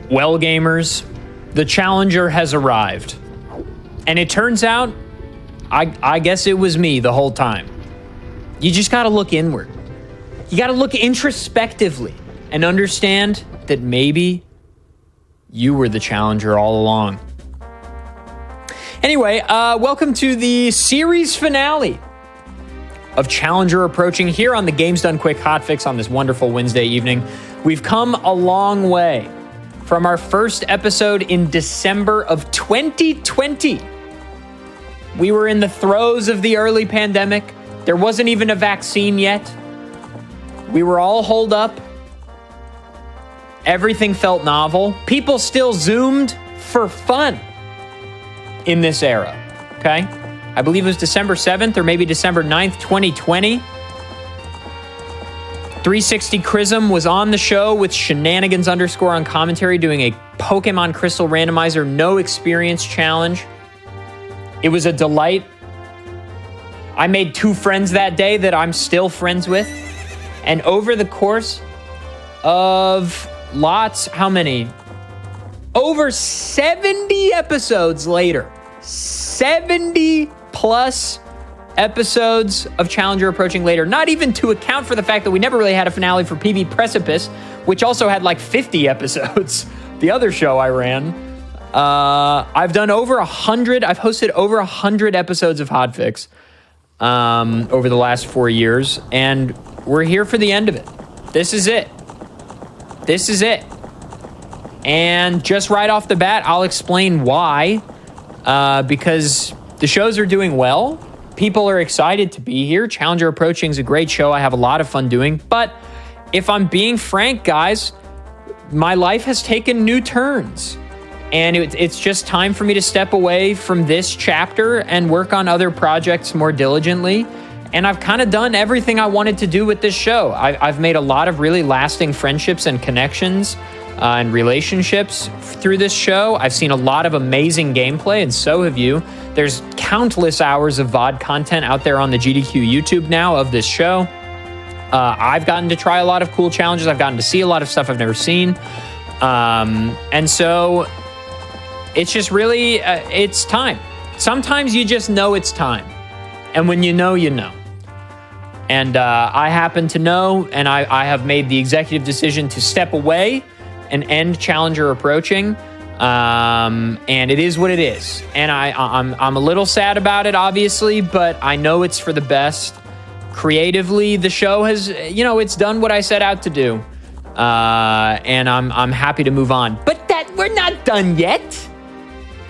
Well, gamers, the challenger has arrived. And it turns out, I guess it was me the whole time. You just gotta look inward. You gotta look introspectively and understand that maybe you were the challenger all along. Anyway, welcome to the series finale of Challenger Approaching here on the Games Done Quick Hotfix on this wonderful Wednesday evening. We've come a long way from our first episode in December of 2020. We were in the throes of the early pandemic. There wasn't even a vaccine yet. We were all holed up. Everything felt novel. People still Zoomed for fun in this era, okay? I believe it was December 7th or maybe December 9th, 2020. 360 Chrism was on the show with Shenanigans _ on commentary doing a Pokemon Crystal Randomizer no experience challenge. It was a delight. I made 2 friends that day that I'm still friends with. And over the course of how many? Over 70 episodes later. 70 plus episodes of Challenger Approaching later, not even to account for the fact that we never really had a finale for PB Precipice, which also had like 50 episodes. The other show I ran. I've done over 100, I've hosted over 100 episodes of Hotfix over the last 4 years, and we're here for the end of it. This is it. This is it. And just right off the bat, I'll explain why, because the shows are doing well. People are excited to be here. Challenger Approaching is a great show. I have a lot of fun doing. But if I'm being frank, guys, my life has taken new turns. And it's just time for me to step away from this chapter and work on other projects more diligently. And I've kind of done everything I wanted to do with this show. I've made a lot of really lasting friendships and connections and relationships through this show. I've seen a lot of amazing gameplay, and so have you. There's countless hours of VOD content out there on the GDQ YouTube now of this show. I've gotten to try a lot of cool challenges. I've gotten to see a lot of stuff I've never seen. And so it's just really, it's time. Sometimes you just know it's time. And when you know, you know. And I happen to know, and I have made the executive decision to step away and end Challenger Approaching. And it is what it is. And I'm a little sad about it, obviously, but I know it's for the best. Creatively, the show has, it's done what I set out to do. And I'm happy to move on. But we're not done yet.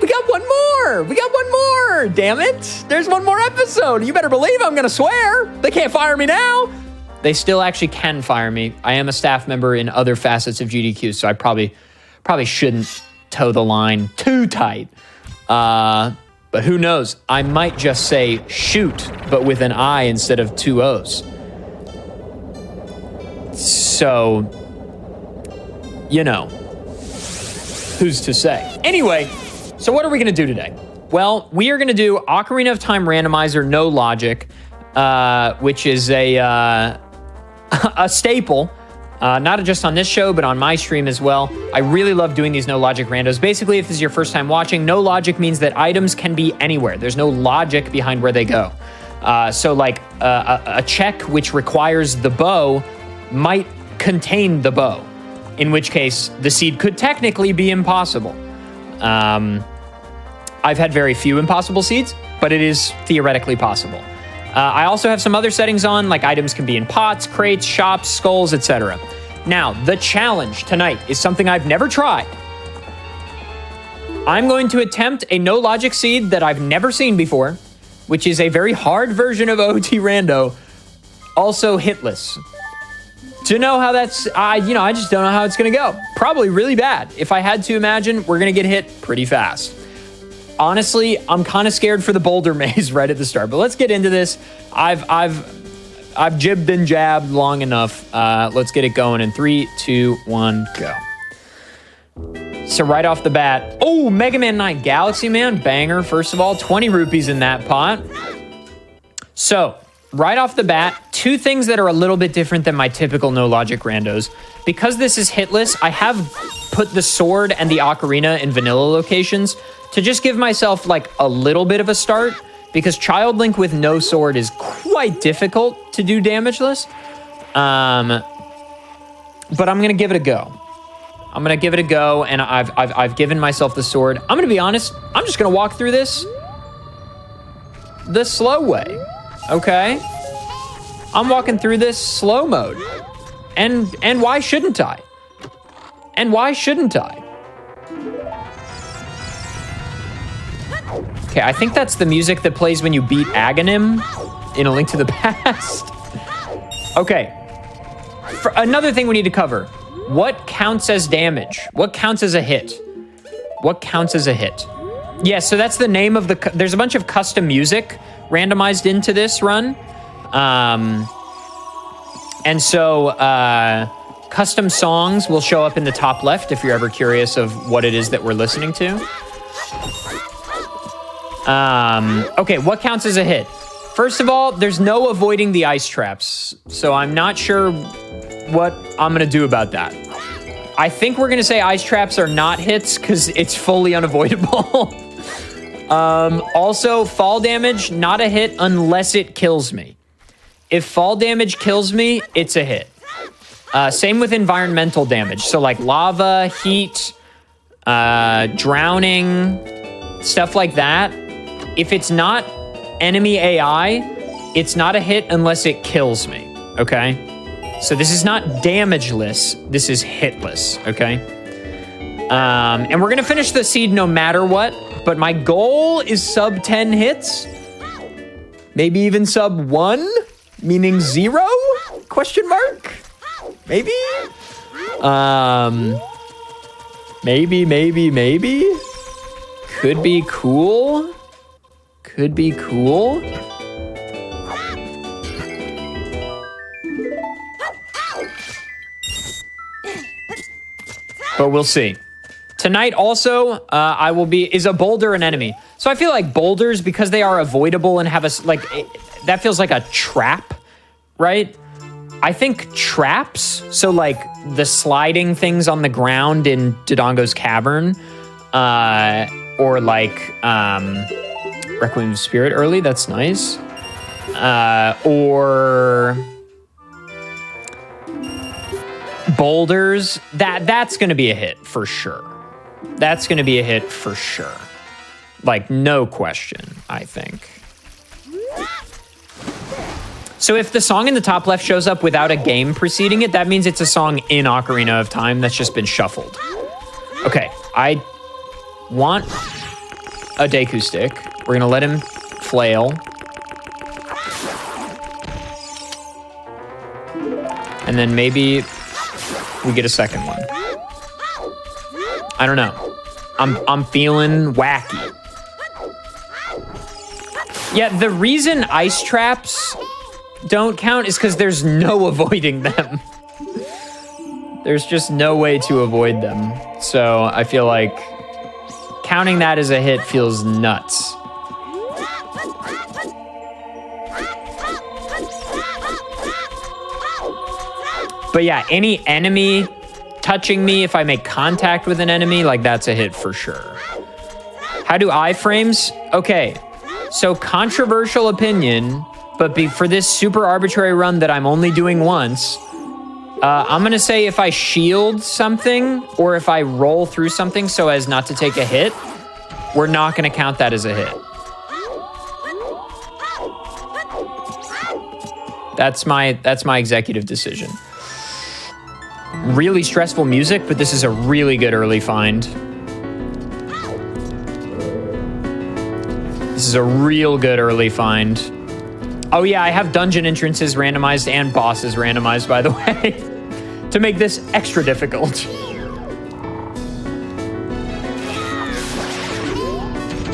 We got one more. Damn it. There's one more episode. You better believe I'm going to swear. They can't fire me now. They still actually can fire me. I am a staff member in other facets of GDQ, so I probably shouldn't toe the line too tight. But who knows? I might just say shoot, but with an I instead of 2 O's. So, who's to say? Anyway, so what are we going to do today? Well, we are going to do Ocarina of Time Randomizer No Logic, which is a staple, not just on this show, but on my stream as well. I really love doing these no logic randos. Basically, if this is your first time watching, no logic means that items can be anywhere. There's no logic behind where they go. So like a check which requires the bow might contain the bow, in which case the seed could technically be impossible. I've had very few impossible seeds, but it is theoretically possible. I also have some other settings on, like items can be in pots, crates, shops, skulls, etc. Now, the challenge tonight is something I've never tried. I'm going to attempt a no logic seed that I've never seen before, which is a very hard version of OoT Rando, also hitless. To know how that's, I just don't know how it's going to go. Probably really bad. If I had to imagine, we're going to get hit pretty fast. Honestly, I'm kind of scared for the boulder maze right at the start, but let's get into this. I've jibbed and jabbed long enough. Let's get it going in 3, 2, 1, go. So right off the bat, Mega Man 9 Galaxy Man, banger. First of all, 20 rupees in that pot. So right off the bat, two things that are a little bit different than my typical no logic randos. Because this is hitless, I have put the sword and the ocarina in vanilla locations to just give myself like a little bit of a start, because Child Link with no sword is quite difficult to do damageless. But I'm gonna give it a go. I'm gonna give it a go, and I've given myself the sword. I'm gonna be honest, I'm just gonna walk through this the slow way, okay? I'm walking through this slow mode. And why shouldn't I? And why shouldn't I? Okay, I think that's the music that plays when you beat Aghanim in A Link to the Past. Okay. For another thing we need to cover. What counts as damage? What counts as a hit? What counts as a hit? Yeah, so that's the name of the... There's a bunch of custom music randomized into this run. And so custom songs will show up in the top left if you're ever curious of what it is that we're listening to. Okay, what counts as a hit? First of all, there's no avoiding the ice traps, so I'm not sure what I'm gonna do about that. I think we're gonna say ice traps are not hits because it's fully unavoidable. Also, fall damage, not a hit unless it kills me. If fall damage kills me, it's a hit. Same with environmental damage. So like lava, heat, drowning, stuff like that. If it's not enemy AI, it's not a hit unless it kills me, okay? So this is not damageless, this is hitless, okay? And we're gonna finish the seed no matter what, but my goal is sub 10 hits. Maybe even sub 1? Meaning 0? Question mark? Maybe? Maybe. Could be cool. Could be cool. But we'll see. Tonight also, is a boulder an enemy? So I feel like boulders, because they are avoidable and have a, that feels like a trap, right? I think traps, so like the sliding things on the ground in Dodongo's Cavern, or like Requiem of Spirit early, that's nice. Or boulders, that's gonna be a hit for sure. That's gonna be a hit for sure. Like, no question, I think. So if the song in the top left shows up without a game preceding it, that means it's a song in Ocarina of Time that's just been shuffled. Okay, I want a Deku stick. We're gonna let him flail. And then maybe we get a second one. I don't know. I'm feeling wacky. Yeah, the reason ice traps don't count is because there's no avoiding them. There's just no way to avoid them. So I feel like counting that as a hit feels nuts. But yeah, any enemy touching me, if I make contact with an enemy, like that's a hit for sure. How do iframes? Okay, so controversial opinion, but for this super arbitrary run that I'm only doing once, I'm gonna say if I shield something or if I roll through something so as not to take a hit, we're not gonna count that as a hit. That's my executive decision. Really stressful music, but this is a really good early find. This is a real good early find. Oh yeah, I have dungeon entrances randomized and bosses randomized, by the way, to make this extra difficult.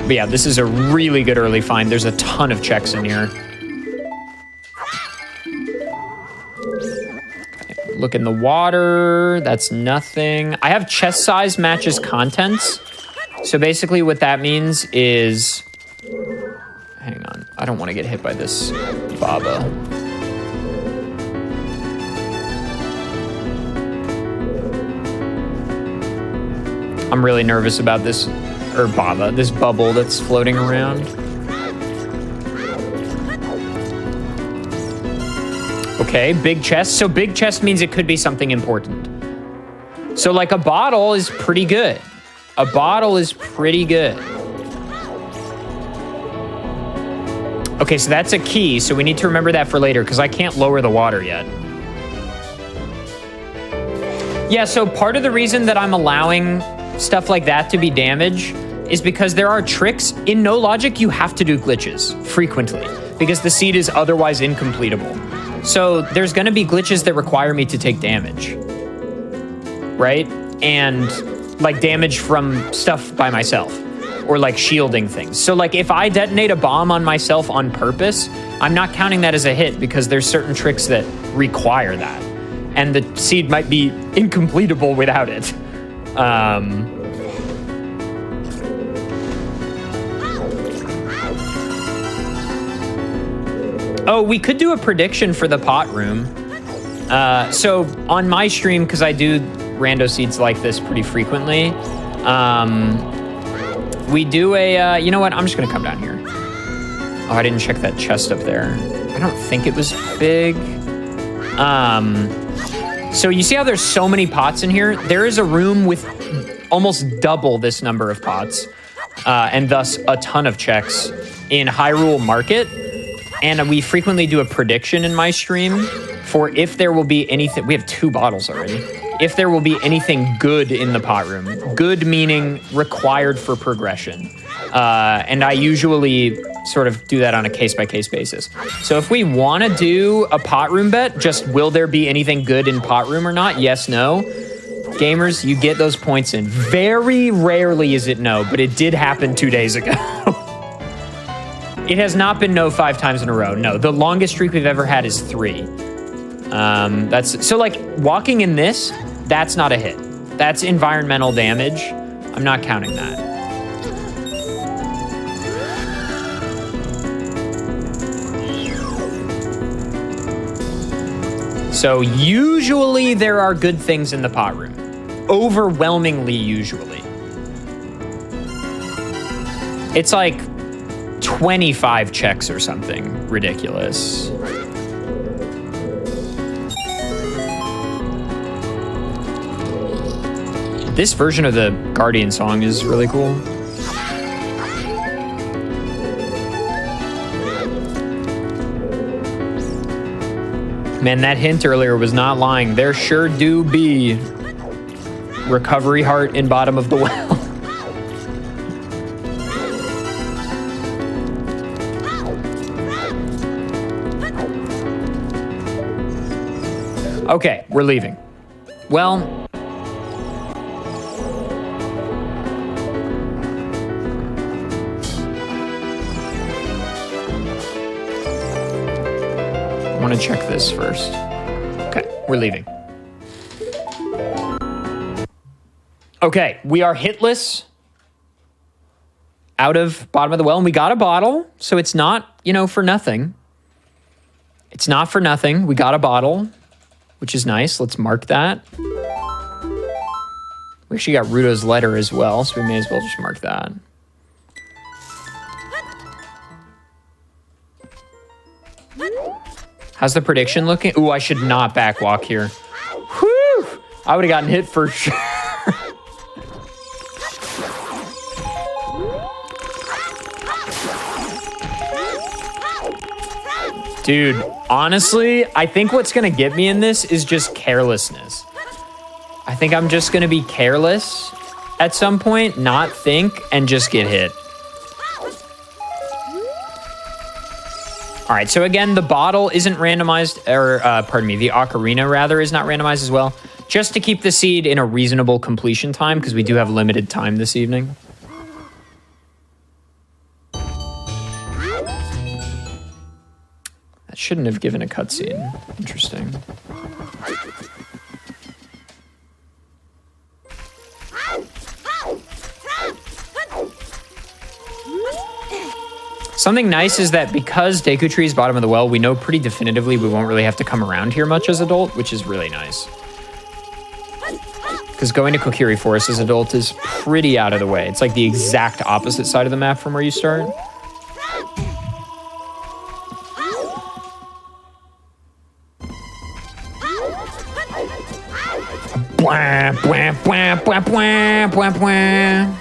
But yeah, this is a really good early find. There's a ton of checks in here. Okay, look in the water. That's nothing. I have chest size matches contents. So basically what that means is... Hang on. I don't want to get hit by this Baba. I'm really nervous about this, or Baba, this bubble that's floating around. Okay, big chest. So big chest means it could be something important. So like a bottle is pretty good. A bottle is pretty good. Okay, so that's a key. So we need to remember that for later because I can't lower the water yet. Yeah, so part of the reason that I'm allowing stuff like that to be damage is because there are tricks. In no logic, you have to do glitches frequently because the seed is otherwise incompletable. So there's going to be glitches that require me to take damage, right? And like damage from stuff by myself or like shielding things. So like if I detonate a bomb on myself on purpose, I'm not counting that as a hit because there's certain tricks that require that. And the seed might be incompletable without it. Oh, we could do a prediction for the pot room. So on my stream, because I do rando seeds like this pretty frequently, we do a, you know what? I'm just gonna come down here. Oh, I didn't check that chest up there. I don't think it was big. So you see how there's so many pots in here? There is a room with almost double this number of pots, and thus a ton of checks in Hyrule Market. And we frequently do a prediction in my stream for if there will be anything. We have 2 bottles already. If there will be anything good in the pot room. Good meaning required for progression. And I usually sort of do that on a case-by-case basis. So if we want to do a pot room bet, just will there be anything good in pot room or not? Yes, no. Gamers, you get those points in. Very rarely is it no, but it did happen 2 days ago. It has not been no 5 times in a row. No, the longest streak we've ever had is 3. That's so like walking in this, that's not a hit. That's environmental damage. I'm not counting that. So usually there are good things in the pot room. Overwhelmingly usually. It's like 25 checks or something ridiculous. This version of the Guardian song is really cool. Man, that hint earlier was not lying. There sure do be recovery heart in bottom of the well. Okay, we're leaving. Well, I want to check this first. Okay, we're leaving. Okay, we are hitless out of bottom of the well, and we got a bottle, so it's not, you know, for nothing. It's not for nothing. We got a bottle, which is nice. Let's mark that. We actually got Rudo's letter as well, so we may as well just mark that. How's the prediction looking? Ooh, I should not backwalk here. Whew! I would have gotten hit for sure. Dude, honestly, I think what's gonna get me in this is just carelessness. I think I'm just gonna be careless at some point, not think, and just get hit. All right, so again, the bottle isn't randomized, or pardon me, the ocarina rather is not randomized as well, just to keep the seed in a reasonable completion time, because we do have limited time this evening. That shouldn't have given a cutscene. Interesting. Something nice is that because Deku Tree is bottom of the well, we know pretty definitively we won't really have to come around here much as adult, which is really nice. Because going to Kokiri Forest as adult is pretty out of the way. It's like the exact opposite side of the map from where you start. Blah, blah, blah, blah, blah, blah, blah.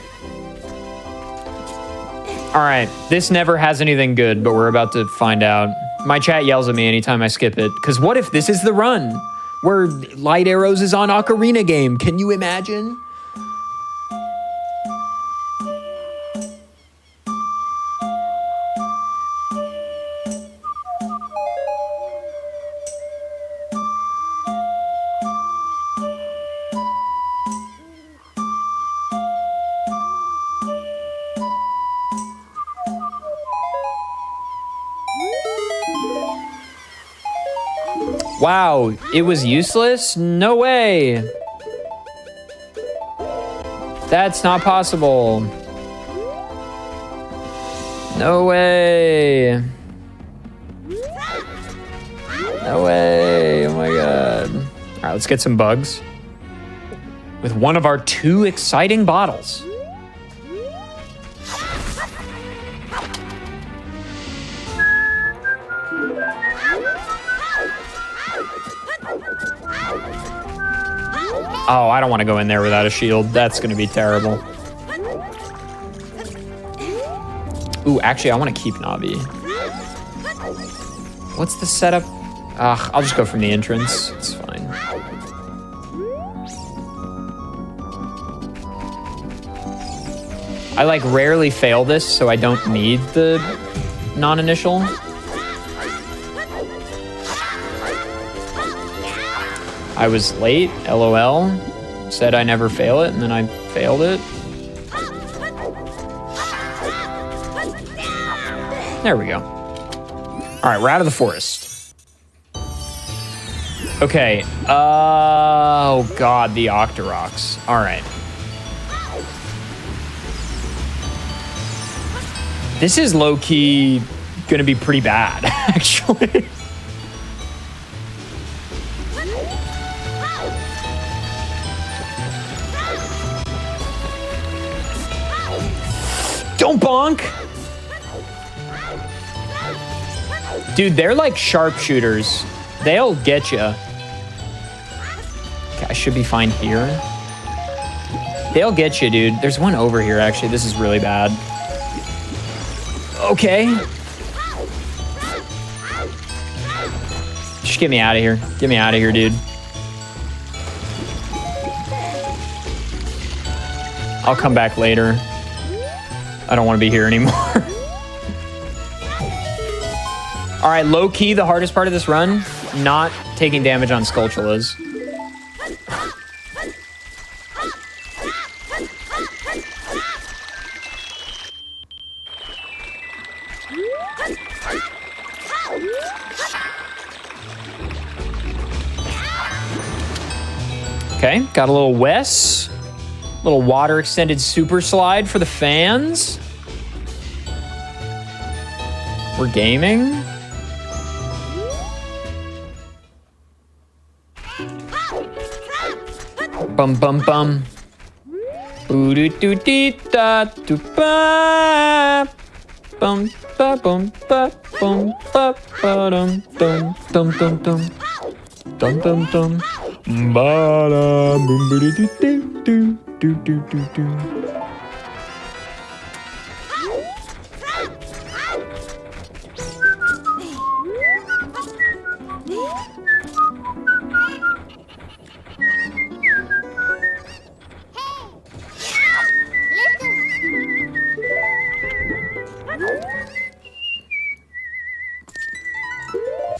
All right, this never has anything good, but we're about to find out. My chat yells at me anytime I skip it, because what if this is the run where Light Arrows is on Ocarina game? Can you imagine? Wow, it was useless? No way. That's not possible. No way. No way. Oh my god. All right, let's get some bugs with one of our 2 exciting bottles. Oh, I don't want to go in there without a shield. That's going to be terrible. Ooh, actually, I want to keep Navi. What's the setup? I'll just go from the entrance. It's fine. I like rarely fail this, so I don't need the non-initial. I was late, LOL. Said I never fail it, and then I failed it. There we go. All right, we're out of the forest. Okay. Oh, God, the Octoroks. All right. This is low-key gonna be pretty bad, actually. Don't bonk! Dude, they're like sharpshooters. They'll get you. Okay, I should be fine here. They'll get you, dude. There's one over here, actually. This is really bad. Okay. Just get me out of here. Get me out of here, dude. I'll come back later. I don't want to be here anymore. All right, low key, the hardest part of this run, not taking damage on Skulltulas. Okay, got a little Wes. Little water extended super slide for the fans. We're gaming. Bum bum bum. Boo doo doo dee da doo ba. Bum ba bum ba bum ba ba dum dum dum dum dum dum dum dum ba da boom ba doo doo doo. Do, do, do, do.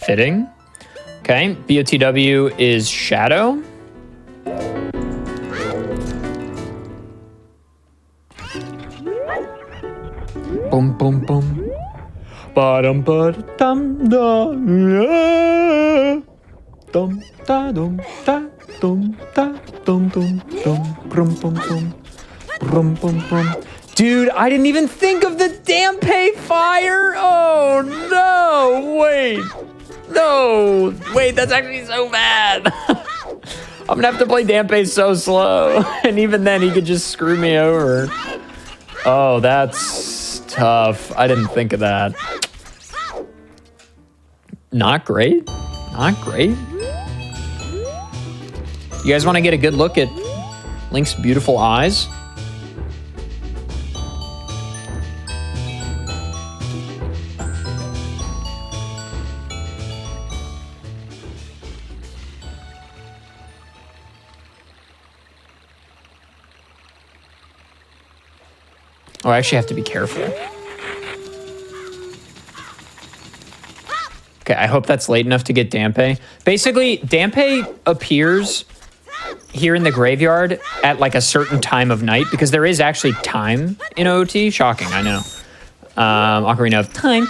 Fitting. Okay, BOTW is Shadow. Boom, boom, boom. Ba-dum, ba-dum, da, dum, da, dum, da, dum, da, dum, dum, dum, brum, bum, bum, brum, bum, bum. Dude, I didn't even think of the Dampe fire. Oh, no. Wait. No. Wait, that's actually so bad. I'm going to have to play Dampe so slow. And even then, he could just screw me over. Oh, that's tough. I didn't think of that. Not great. Not great. You guys want to get a good look at Link's beautiful eyes? Oh, I actually have to be careful. Okay, I hope that's late enough to get Dampe. Basically, Dampe appears here in the graveyard at like a certain time of night because there is actually time in OoT. Shocking, I know. Ocarina of Time.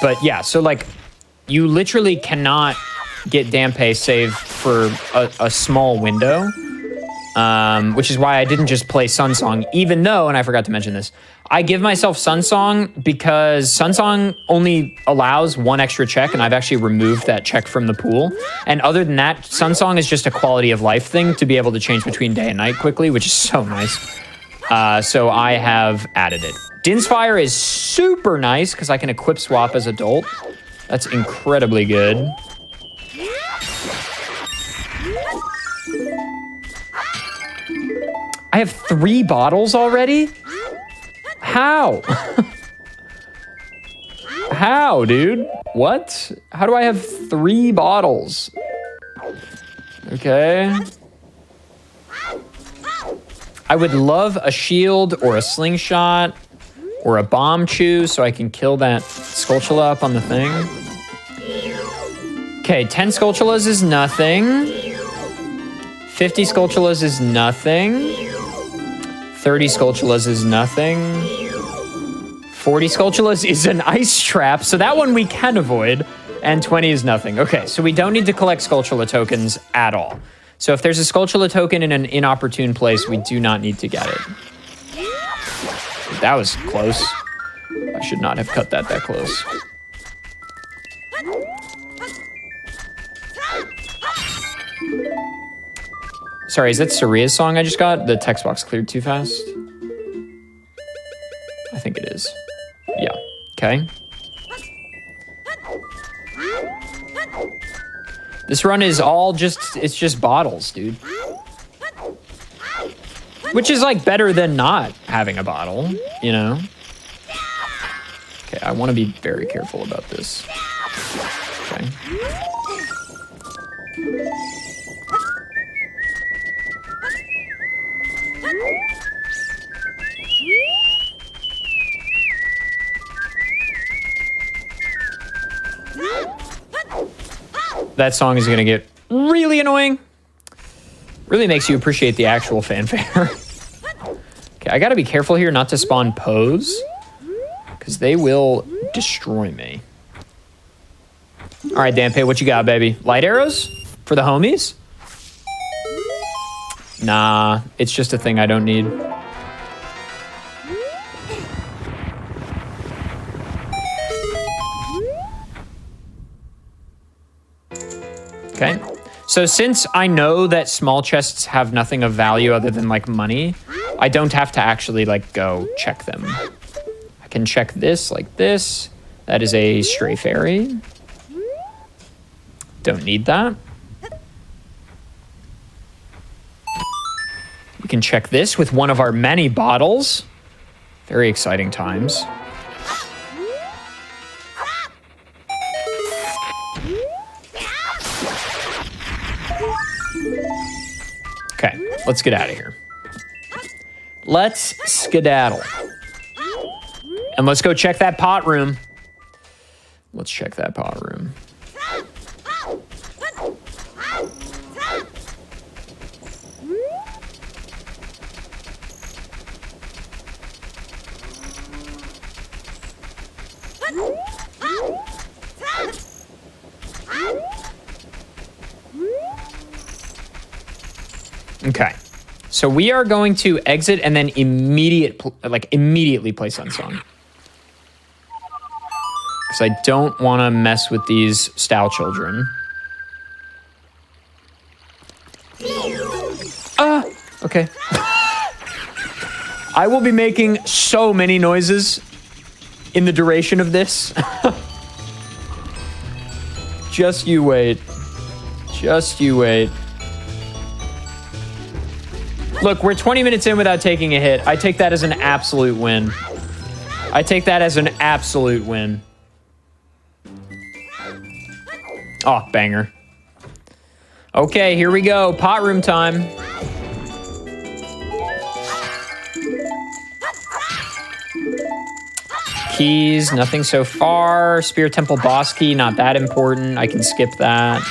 But yeah, so like you literally cannot get Dampe save for a small window. Which is why I didn't just play Sunsong, even though, and I forgot to mention this, I give myself Sunsong because Sunsong only allows one extra check, and I've actually removed that check from the pool. And other than that, Sunsong is just a quality of life thing to be able to change between day and night quickly, which is so nice. So I have added it. Din's Fire is super nice because I can equip swap as adult. That's incredibly good. I have 3 bottles already? How? How, dude? What? How do I have 3 bottles? Okay. I would love a shield or a slingshot or a bomb chew so I can kill that Skulltula up on the thing. Okay, 10 Skulltulas is nothing. 50 Skulltulas is nothing. 30 Skulltulas is nothing. 40 Skulltulas is an ice trap, so that one we can avoid. And 20 is nothing. Okay, so we don't need to collect Skulltula tokens at all. So if there's a Skulltula token in an inopportune place, we do not need to get it. That was close. I should not have cut that close. Sorry, is that Saria's song I just got? The text box cleared too fast? I think it is. Yeah, okay. This run is all just, it's just bottles, dude. Which is like better than not having a bottle, you know? Okay, I want to be very careful about this. Okay. That song is gonna get really annoying. Really makes you appreciate the actual fanfare. Okay, I gotta be careful here not to spawn Pose, because they will destroy me. All right, Dampe, what you got, baby? Light arrows for the homies? Nah, it's just a thing I don't need. Okay, so since I know that small chests have nothing of value other than like money, I don't have to actually like go check them. I can check this like this. That is a stray fairy. Don't need that. We can check this with one of our many bottles. Very exciting times. Okay, let's get out of here. Let's skedaddle. And let's go check that pot room. Let's check that pot room. Okay, So we are going to exit and then immediately play Sun Song. Because I don't want to mess with these style children. Okay. I will be making so many noises in the duration of this. Just you wait. Just you wait. Look, we're 20 minutes in without taking a hit. I take that as an absolute win. I take that as an absolute win. Oh, banger. Okay, here we go. Pot room time. Keys, nothing so far. Spear Temple boss key, not that important. I can skip that.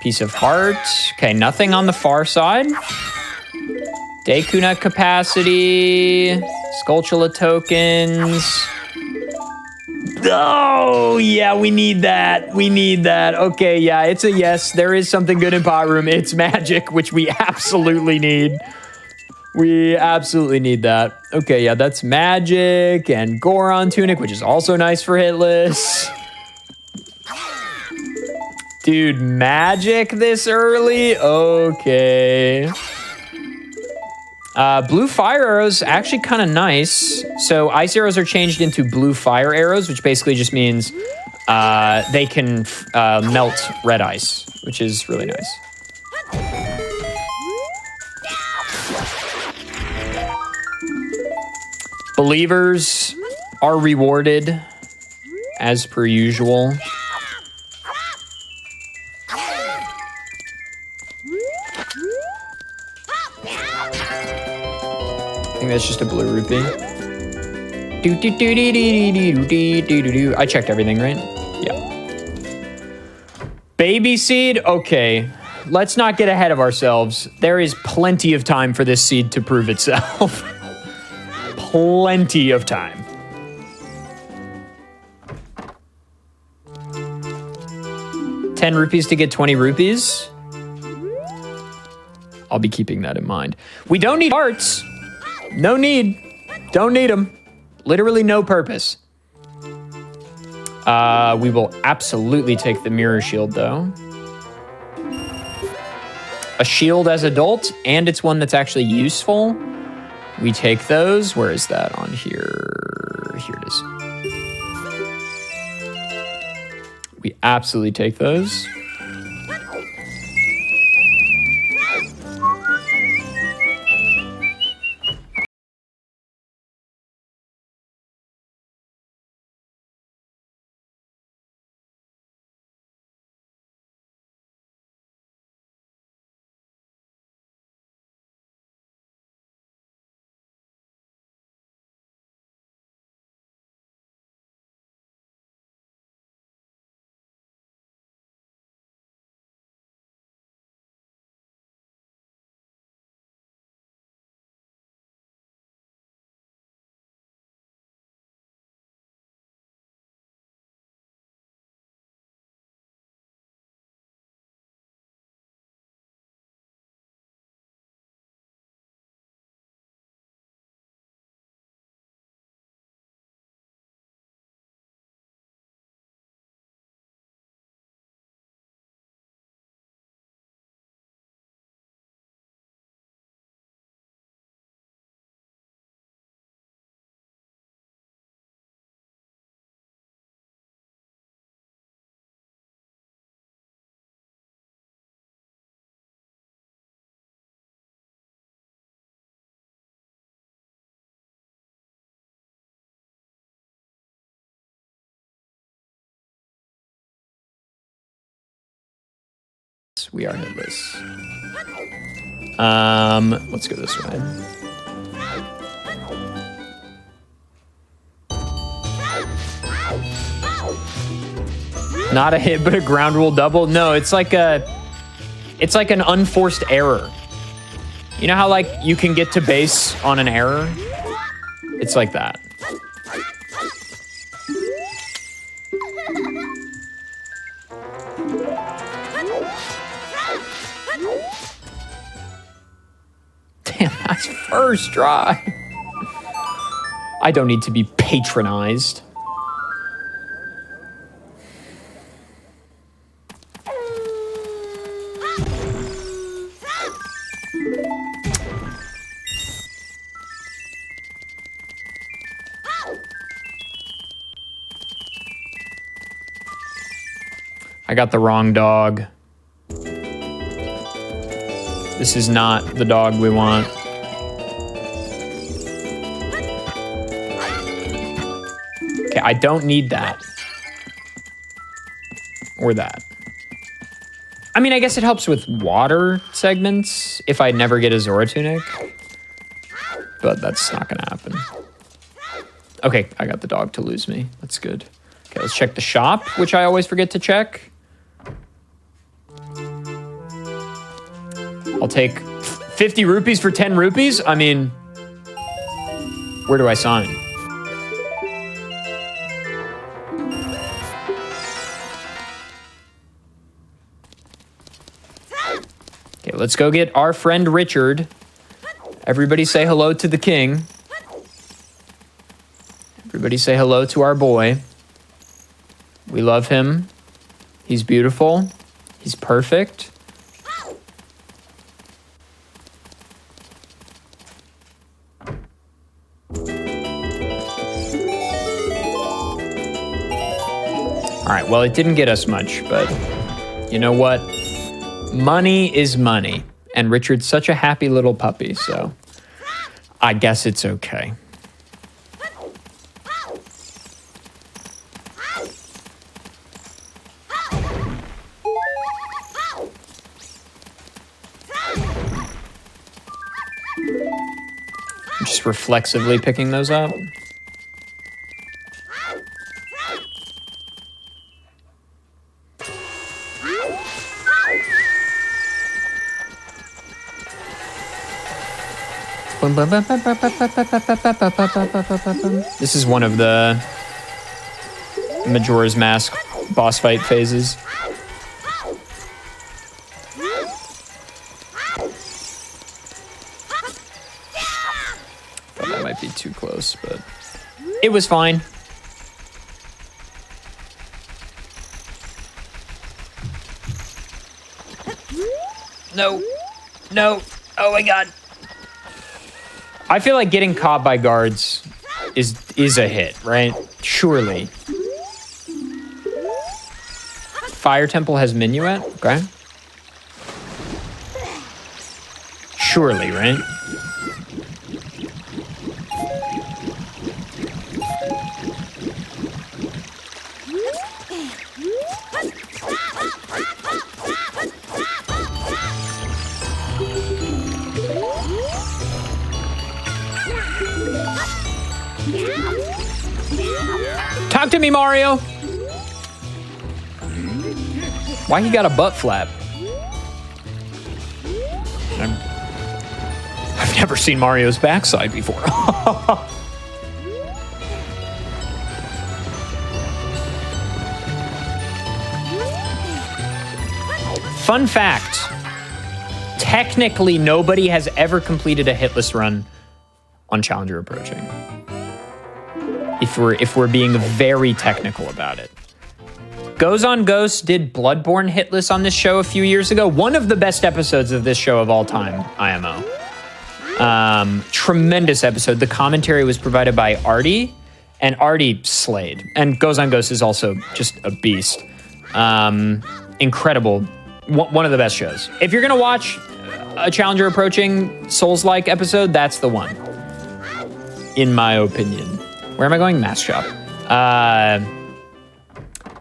Piece of heart. Okay, nothing on the far side. Deku Nut capacity. Skulltula tokens. Oh, yeah, we need that. We need that. Okay, yeah, it's a yes. There is something good in pot room. It's magic, which we absolutely need. We absolutely need that. Okay, yeah, that's magic and Goron tunic, which is also nice for Hitless. Dude, magic this early? Okay. Blue fire arrows, actually kind of nice. So ice arrows are changed into blue fire arrows, which basically just means they can melt red ice, which is really nice. Believers are rewarded as per usual. I think that's just a blue rupee. I checked everything, right? Yeah. Baby seed? Okay. Let's not get ahead of ourselves. There is plenty of time for this seed to prove itself. Plenty of time. ₹10 to get 20 rupees. I'll be keeping that in mind. We don't need hearts. No need. Don't need them. Literally no purpose. We will absolutely take the mirror shield, though. A shield as adult, and it's one that's actually useful. We take those. Where is that on here? Here it is. We absolutely take those. We are hitless. Let's go this way. Not a hit, but a ground rule double. No, it's like an unforced error. You know how like you can get to base on an error? It's like that. Nice first try. I don't need to be patronized. I got the wrong dog. This is not the dog we want. Okay, I don't need that. Or that. I mean, I guess it helps with water segments if I never get a Zora tunic. But that's not gonna happen. Okay, I got the dog to lose me. That's good. Okay, let's check the shop, which I always forget to check. I'll take 50 rupees for 10 rupees. I mean, where do I sign? Okay, let's go get our friend Richard. Everybody say hello to the king. Everybody say hello to our boy. We love him. He's beautiful. He's perfect. All right, well, it didn't get us much, but you know what? Money is money. And Richard's such a happy little puppy, so I guess it's okay. I'm just reflexively picking those up. This is one of the Majora's Mask boss fight phases. Thought that might be too close, but it was fine. No. No. Oh my god. I feel like getting caught by guards is a hit, right? Surely. Fire Temple has Minuet? Okay. Surely, right? Talk to me, Mario. Why he got a butt flap? I've never seen Mario's backside before. Fun fact. Technically, nobody has ever completed a hitless run on Challenger Approaching. If we're being very technical about it. Goes on Ghost did Bloodborne hitless on this show a few years ago. One of the best episodes of this show of all time, IMO. Tremendous episode. The commentary was provided by Artie, and Artie slayed. And Goes on Ghost is also just a beast. Incredible. One of the best shows. If you're gonna watch a Challenger Approaching Souls-like episode, that's the one. In my opinion. Where am I going? Mask Shop.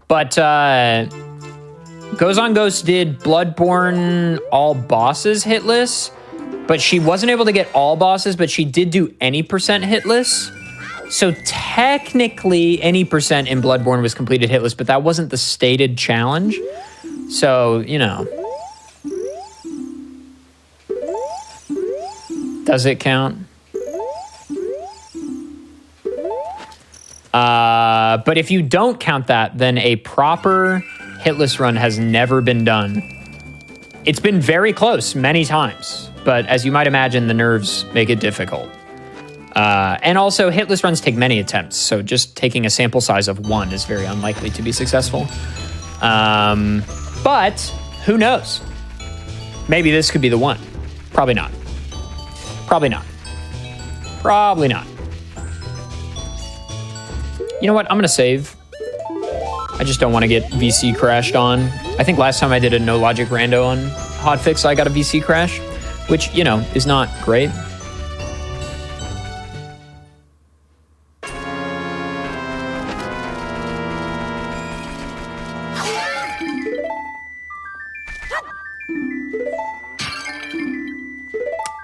But Goes on Ghost did Bloodborne all bosses hitless, but she wasn't able to get all bosses, but she did do any percent hitless. So technically, any percent in Bloodborne was completed hitless, but that wasn't the stated challenge. So, you know. Does it count? But if you don't count that, then a proper hitless run has never been done. It's been very close many times. but as you might imagine, the nerves make it difficult. And also, hitless runs take many attempts, so just taking a sample size of 1 is very unlikely to be successful. But who knows? Maybe this could be the one. Probably not. Probably not. Probably not. You know what? I'm going to save. I just don't want to get VC crashed on. I think last time I did a no logic rando on Hotfix, I got a VC crash, which, you know, is not great.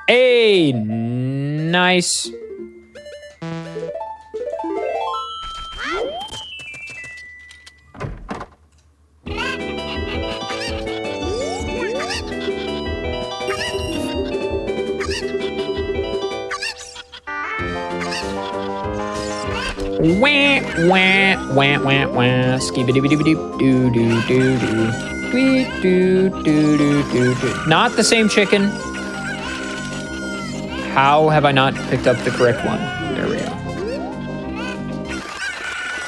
Hey, nice. Wah, wah, wah, wah, wah. Skibidi-bidi-bidi-doo-doo-doo-doo. Not the same chicken. How have I not picked up the correct one? There we go.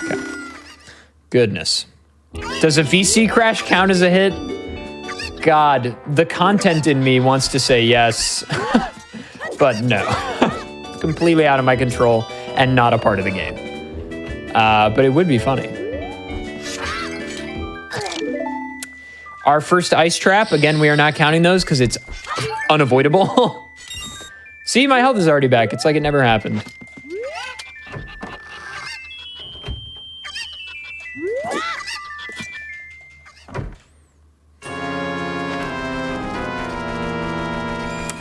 Okay. Goodness. Does a VC crash count as a hit? God, the content in me wants to say yes, but no. Completely out of my control and not a part of the game. But it would be funny. Our first ice trap, again, we are not counting those because it's unavoidable. See, my health is already back. It's like it never happened.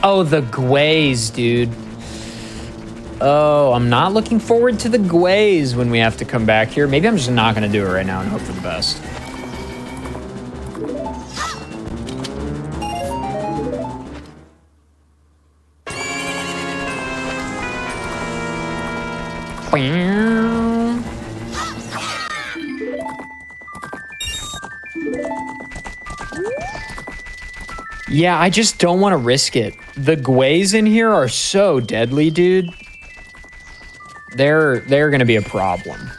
Oh, the gways, dude. Oh, I'm not looking forward to the gways when we have to come back here. Maybe I'm just not going to do it right now and hope for the best. Yeah, I just don't want to risk it. The gways in here are so deadly, dude. They're going to be a problem.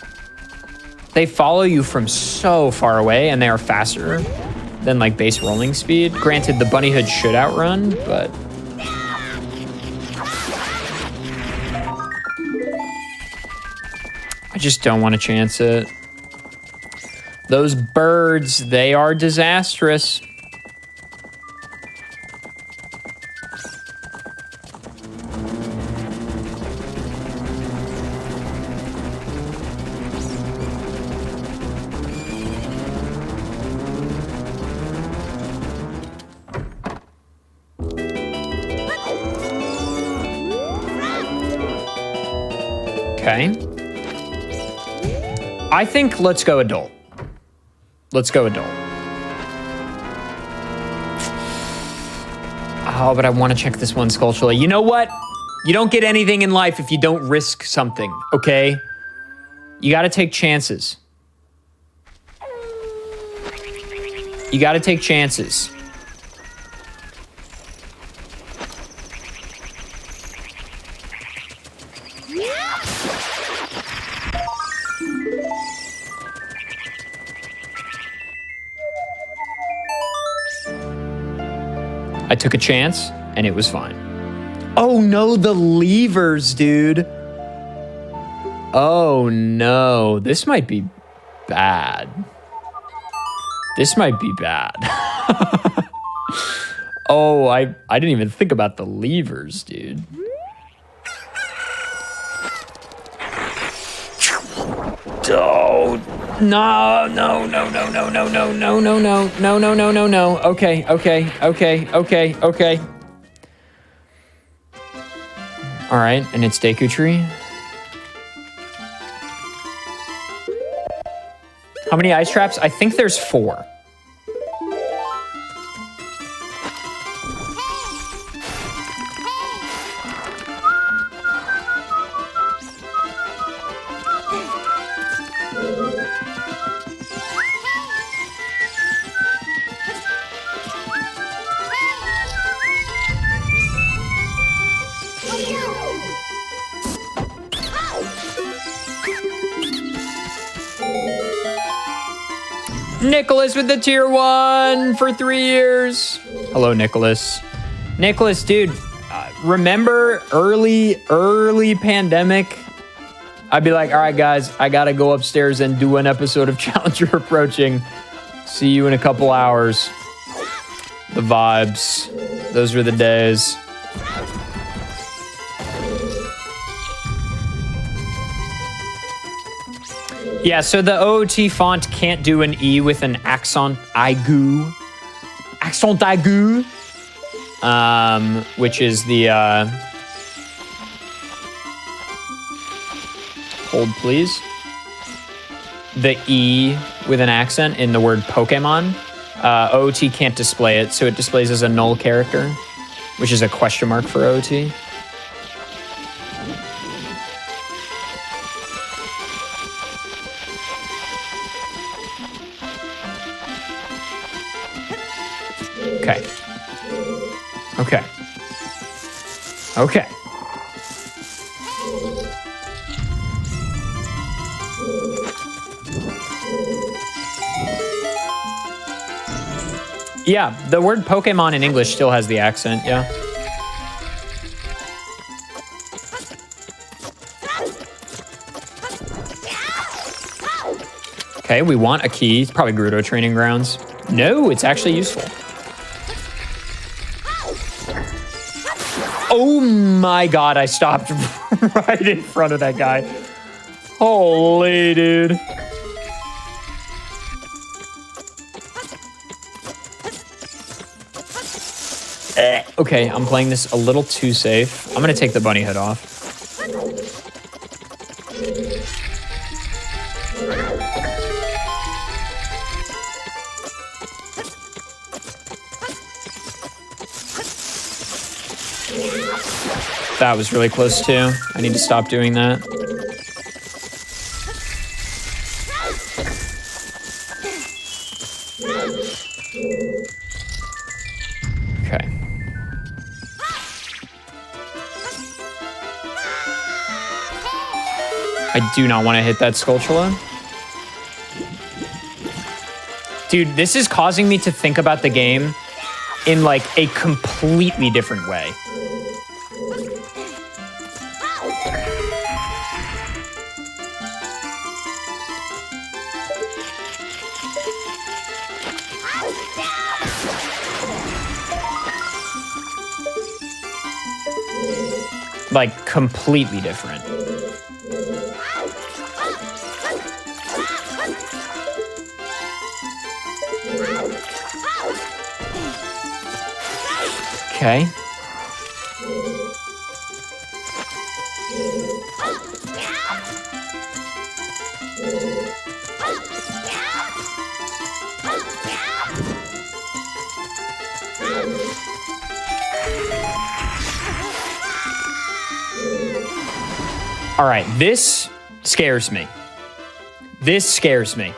They follow you from so far away, and they are faster than, like, base rolling speed. Granted, the bunny hood should outrun, but... I just don't want to chance it. Those birds, they are disastrous. Okay. I think let's go adult. Let's go adult. Oh, but I want to check this one sculpturally. You know what? You don't get anything in life if you don't risk something, okay? You got to take chances. You got to take chances. I took a chance, and it was fine. Oh, no, the levers, dude. Oh, no. This might be bad. This might be bad. Oh, I didn't even think about the levers, dude. Oh, no, no, no, no, no, no, no, no, no, no, no, no, no, no, no. Okay, okay, okay, okay, okay. All right, and it's Deku Tree. How many ice traps? I think there's 4. Nicholas with the tier 1 for 3 years. Hello, Nicholas. Nicholas, dude, remember early pandemic? I'd be like, all right, guys, I got to go upstairs and do an episode of Challenger Approaching. See you in a couple hours. The vibes. Those were the days. Yeah, so the OOT font can't do an E with an accent aigu. Accent aigu. Which is the, hold please. The E with an accent in the word Pokemon. OOT can't display it, so it displays as a null character, which is a question mark for OOT. Okay. Okay. Okay. Yeah, the word Pokemon in English still has the accent, yeah. Okay, we want a key. It's probably Gerudo Training Grounds. No, it's actually useful. Oh my god, I stopped right in front of that guy. Holy, dude. Okay, I'm playing this a little too safe. I'm gonna take the bunny head off. That was really close too. I need to stop doing that. Okay. I do not want to hit that Skulltula. Dude, this is causing me to think about the game in like a completely different way. Like, completely different. Okay. All right, this scares me. This scares me.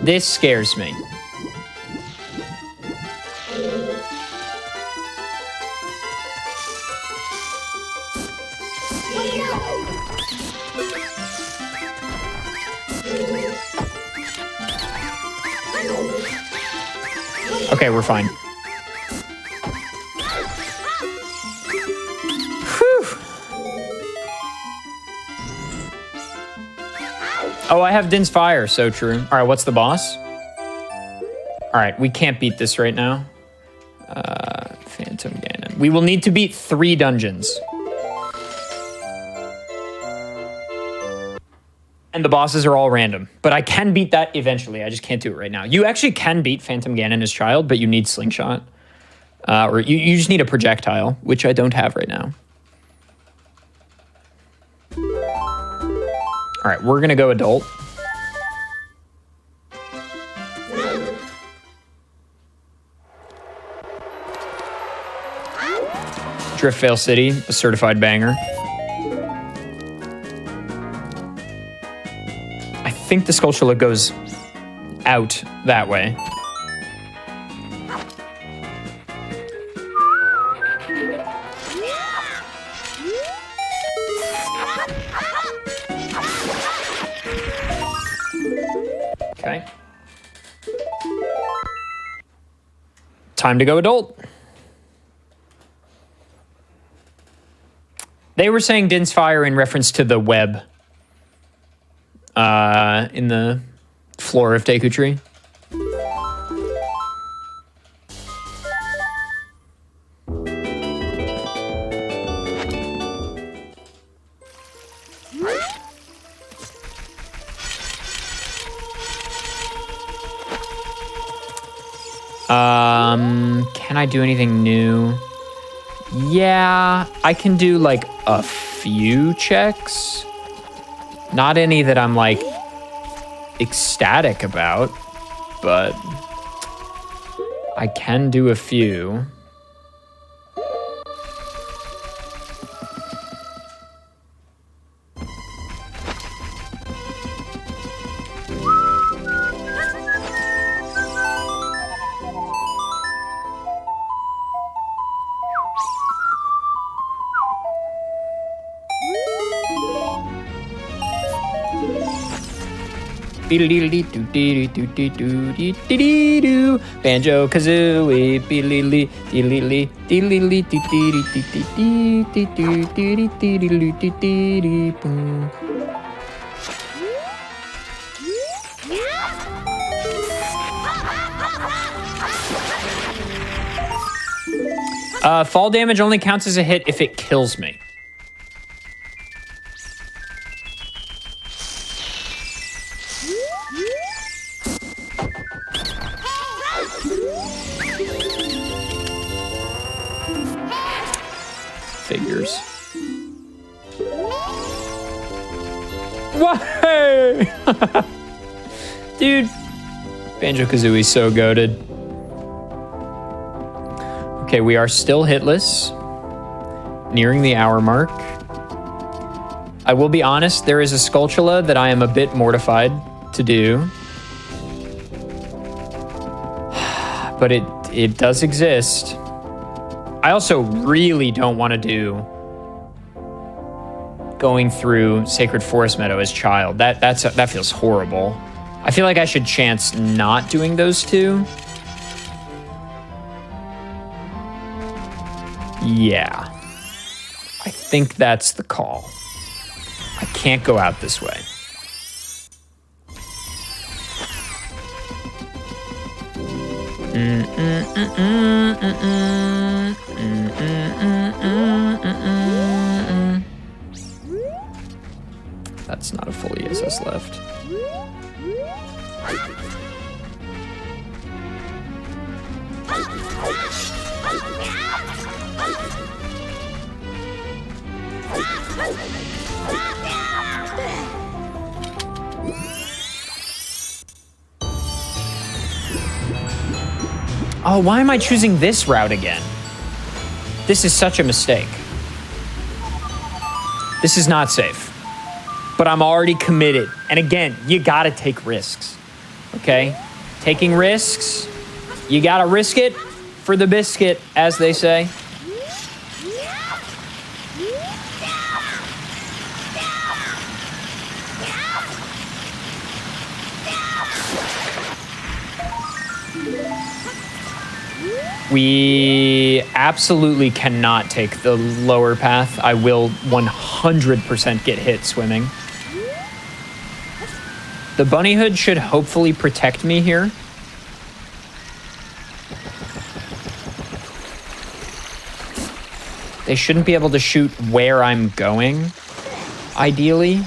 This scares me. Okay, we're fine. Oh, I have Din's Fire, so true. All right, what's the boss? All right, we can't beat this right now. Phantom Ganon. We will need to beat 3 dungeons. And the bosses are all random. But I can beat that eventually. I just can't do it right now. You actually can beat Phantom Ganon as child, but you need Slingshot. Or you just need a projectile, which I don't have right now. All right, we're gonna go adult. Driftveil City, a certified banger. I think the Skulltula goes out that way. Time to go adult. They were saying Din's fire in reference to the web in the floor of Deku Tree. Can I do anything new? Yeah, I can do like a few checks. Not any that I'm like ecstatic about, but I can do a few. Banjo Kazooie. Fall damage only counts as a hit if it kills me. Figures. What? Dude, Banjo-Kazooie's so goated. Okay, we are still hitless. Nearing the hour mark. I will be honest, there is a Skulltula that I am a bit mortified to do. But it does exist. I also really don't want to do going through Sacred Forest Meadow as child. That feels horrible. I feel like I should chance not doing those two. Yeah. I think that's the call. I can't go out this way. That's not a full ESS left. Oh, why am I choosing this route again? This is such a mistake. This is not safe. But I'm already committed. And again, you gotta take risks, okay? Taking risks, you gotta risk it for the biscuit, as they say. We absolutely cannot take the lower path. I will 100% get hit swimming. The bunny hood should hopefully protect me here. They shouldn't be able to shoot where I'm going, ideally.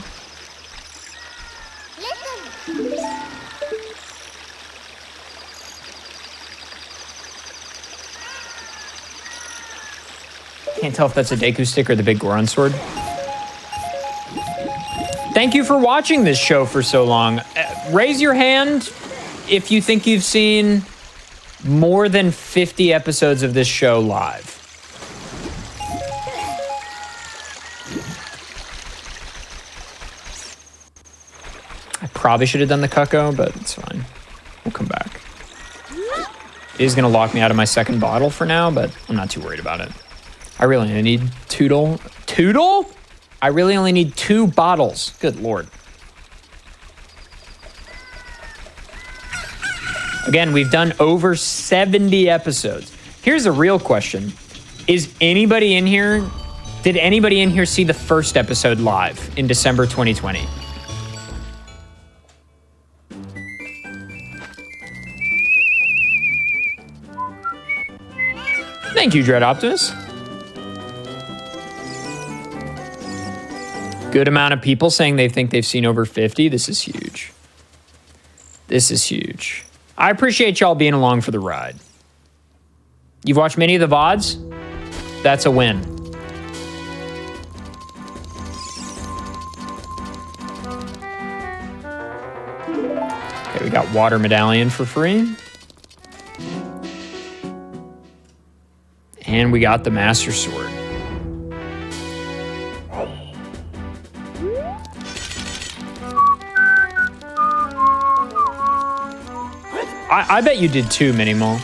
Can't tell if that's a Deku stick or the big Goron sword. Thank you for watching this show for so long. Raise your hand if you think you've seen more than 50 episodes of this show live. I probably should have done the cucko, but it's fine. We'll come back. It is going to lock me out of my second bottle for now, but I'm not too worried about it. I really only need Toodle. Toodle? I really only need 2 bottles. Good Lord. I Again, we've done over 70 episodes. Here's the real question. Is anybody in here, did anybody in here see the first episode live in December 2020? Thank you, Dread Optimus. Good amount of people saying they think they've seen over 50. This is huge. This is huge. I appreciate y'all being along for the ride. You've watched many of the VODs? That's a win. Okay, we got Water Medallion for free. And we got the Master Sword. I bet you did too, Minimal.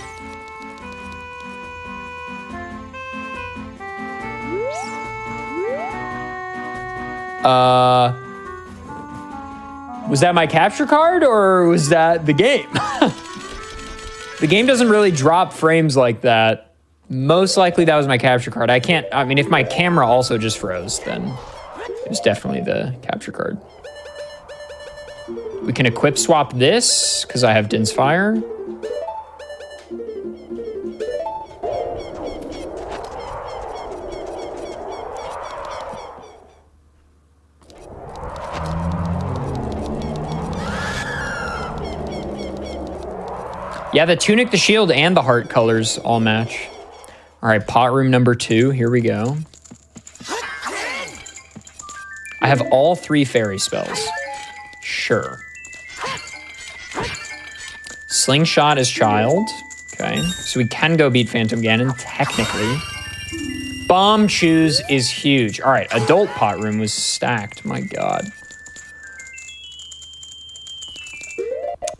Was that my capture card or was that the game? The game doesn't really drop frames like that. Most likely that was my capture card. I mean, if my camera also just froze, then it was definitely the capture card. We can equip swap this, because I have Din's Fire. Yeah, the tunic, the shield, and the heart colors all match. All right, pot room number 2. Here we go. I have all 3 fairy spells. Sure. Slingshot is child. Okay, so we can go beat Phantom Ganon, technically. Bomb Choose is huge. All right, adult pot room was stacked. My God.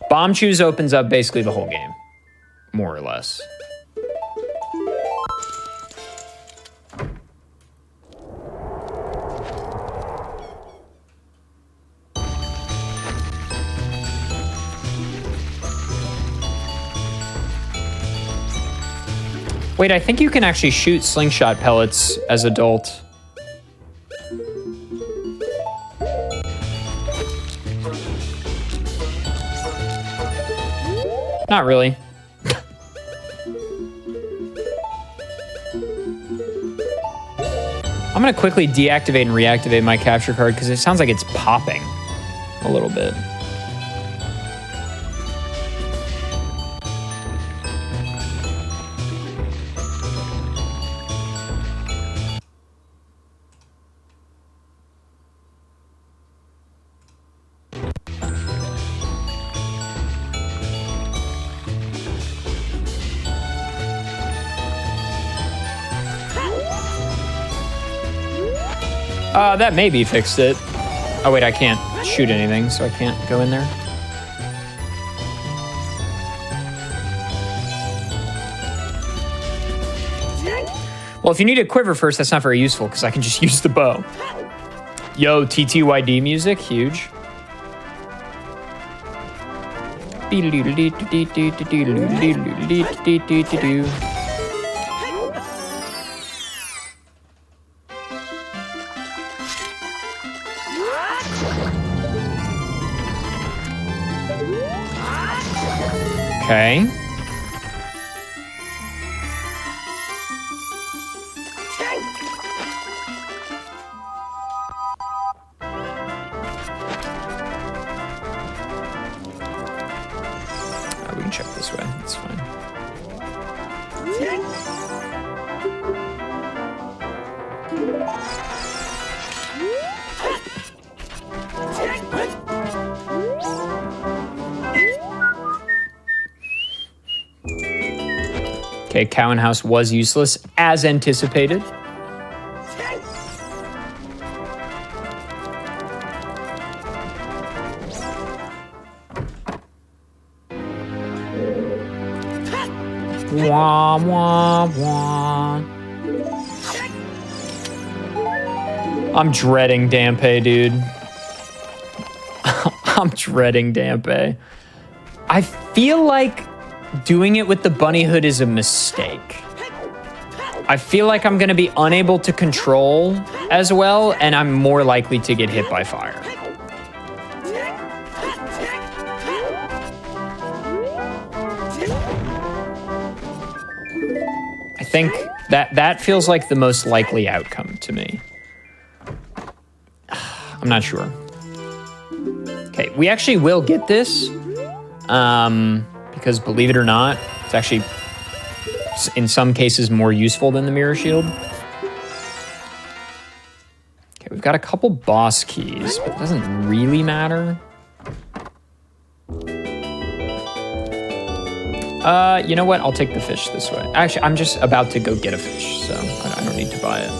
Bomb Choose opens up basically the whole game, more or less. Wait, I think you can actually shoot slingshot pellets as adult. Not really. I'm gonna quickly deactivate and reactivate my capture card because it sounds like it's popping a little bit. That maybe fixed it. Oh wait, I can't shoot anything, so I can't go in there. Well, if you need a quiver first, that's not very useful because I can just use the bow. Yo, TTYD music, huge. Okay. We can check this way. It's fine. Okay, Cow and House was useless, as anticipated. Wah, wah, wah. I'm dreading Dampe, dude. I'm dreading Dampe. I feel like doing it with the bunny hood is a mistake. I feel like I'm gonna be unable to control as well, and I'm more likely to get hit by fire. I think that feels like the most likely outcome to me. I'm not sure. Okay, we actually will get this, because believe it or not, it's actually in some cases more useful than the mirror shield. Okay, we've got a couple boss keys, but it doesn't really matter. You know what? I'll take the fish this way. Actually, I'm just about to go get a fish, so I don't need to buy it.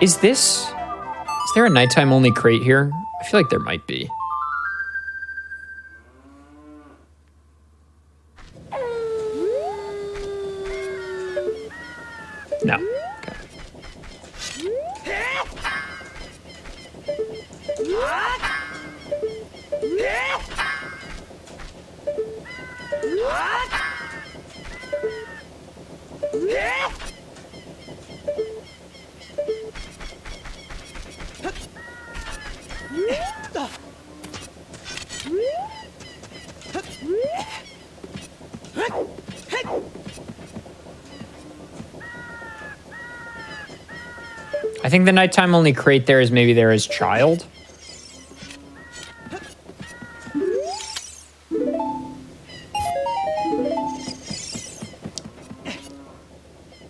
Is there a nighttime only crate here? I feel like there might be. No. Okay. I think the nighttime only crate there is maybe there as child.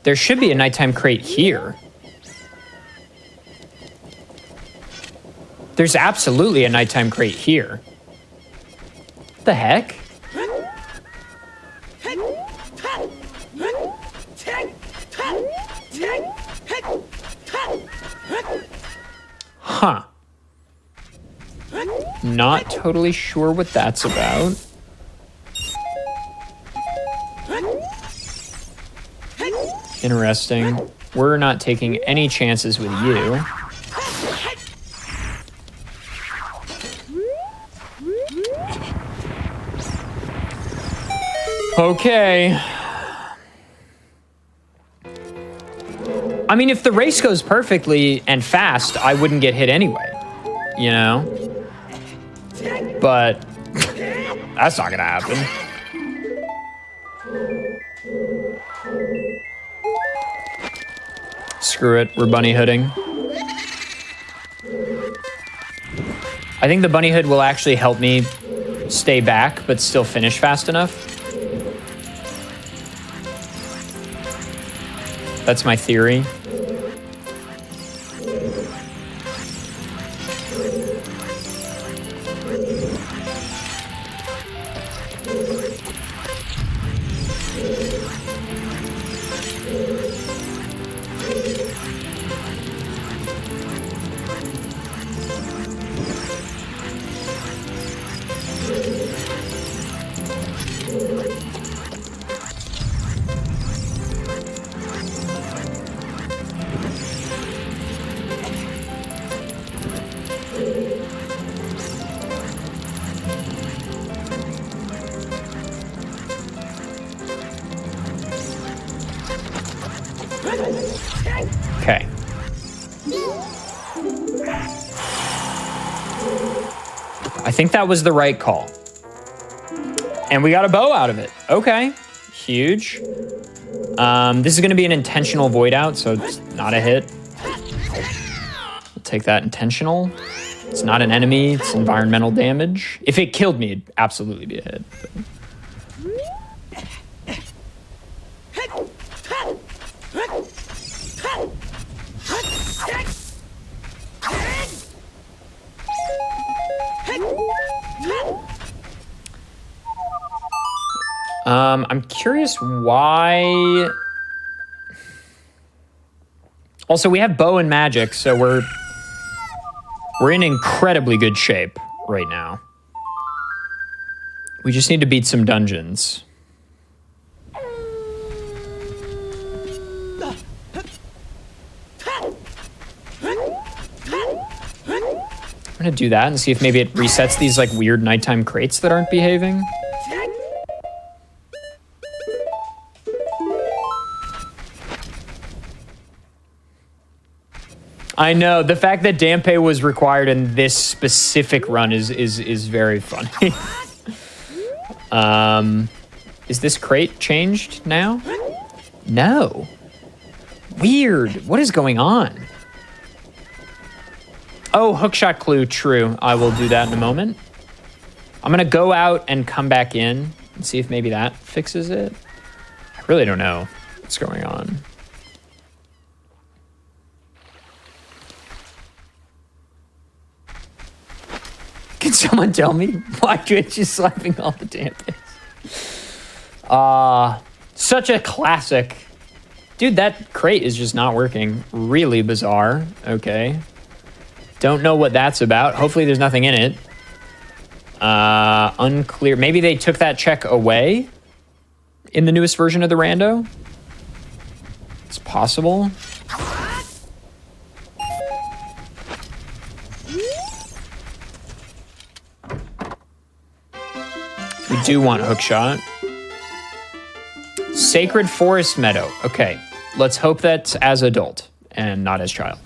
There should be a nighttime crate here. There's absolutely a nighttime crate here. What the heck? Huh. Not totally sure what that's about. Interesting. We're not taking any chances with you. Okay. I mean, if the race goes perfectly and fast, I wouldn't get hit anyway, you know? But that's not gonna happen. Screw it, we're bunny hooding. I think the bunny hood will actually help me stay back, but still finish fast enough. That's my theory. Okay. I think that was the right call. And we got a bow out of it. Okay. Huge. This is going to be an intentional void out, so it's not a hit. We'll take that intentional. It's not an enemy. It's environmental damage. If it killed me, it'd absolutely be a hit. But... I'm curious why. Also, we have bow and magic, so we're in incredibly good shape right now. We just need to beat some dungeons. I'm gonna do that and see if maybe it resets these like weird nighttime crates that aren't behaving. I know, the fact that Dampe was required in this specific run is very funny. Is this crate changed now? No. Weird. What is going on? Oh, hookshot clue, true. I will do that in a moment. I'm gonna go out and come back in and see if maybe that fixes it. I really don't know what's going on. Can someone tell me why Twitch is slapping all the damn things? Such a classic. Dude, that crate is just not working. Really bizarre. Okay. Don't know what that's about. Hopefully there's nothing in it. Unclear. Maybe they took that check away in the newest version of the rando? It's possible. We do want hookshot. Sacred Forest Meadow. Okay, let's hope that's as adult and not as child.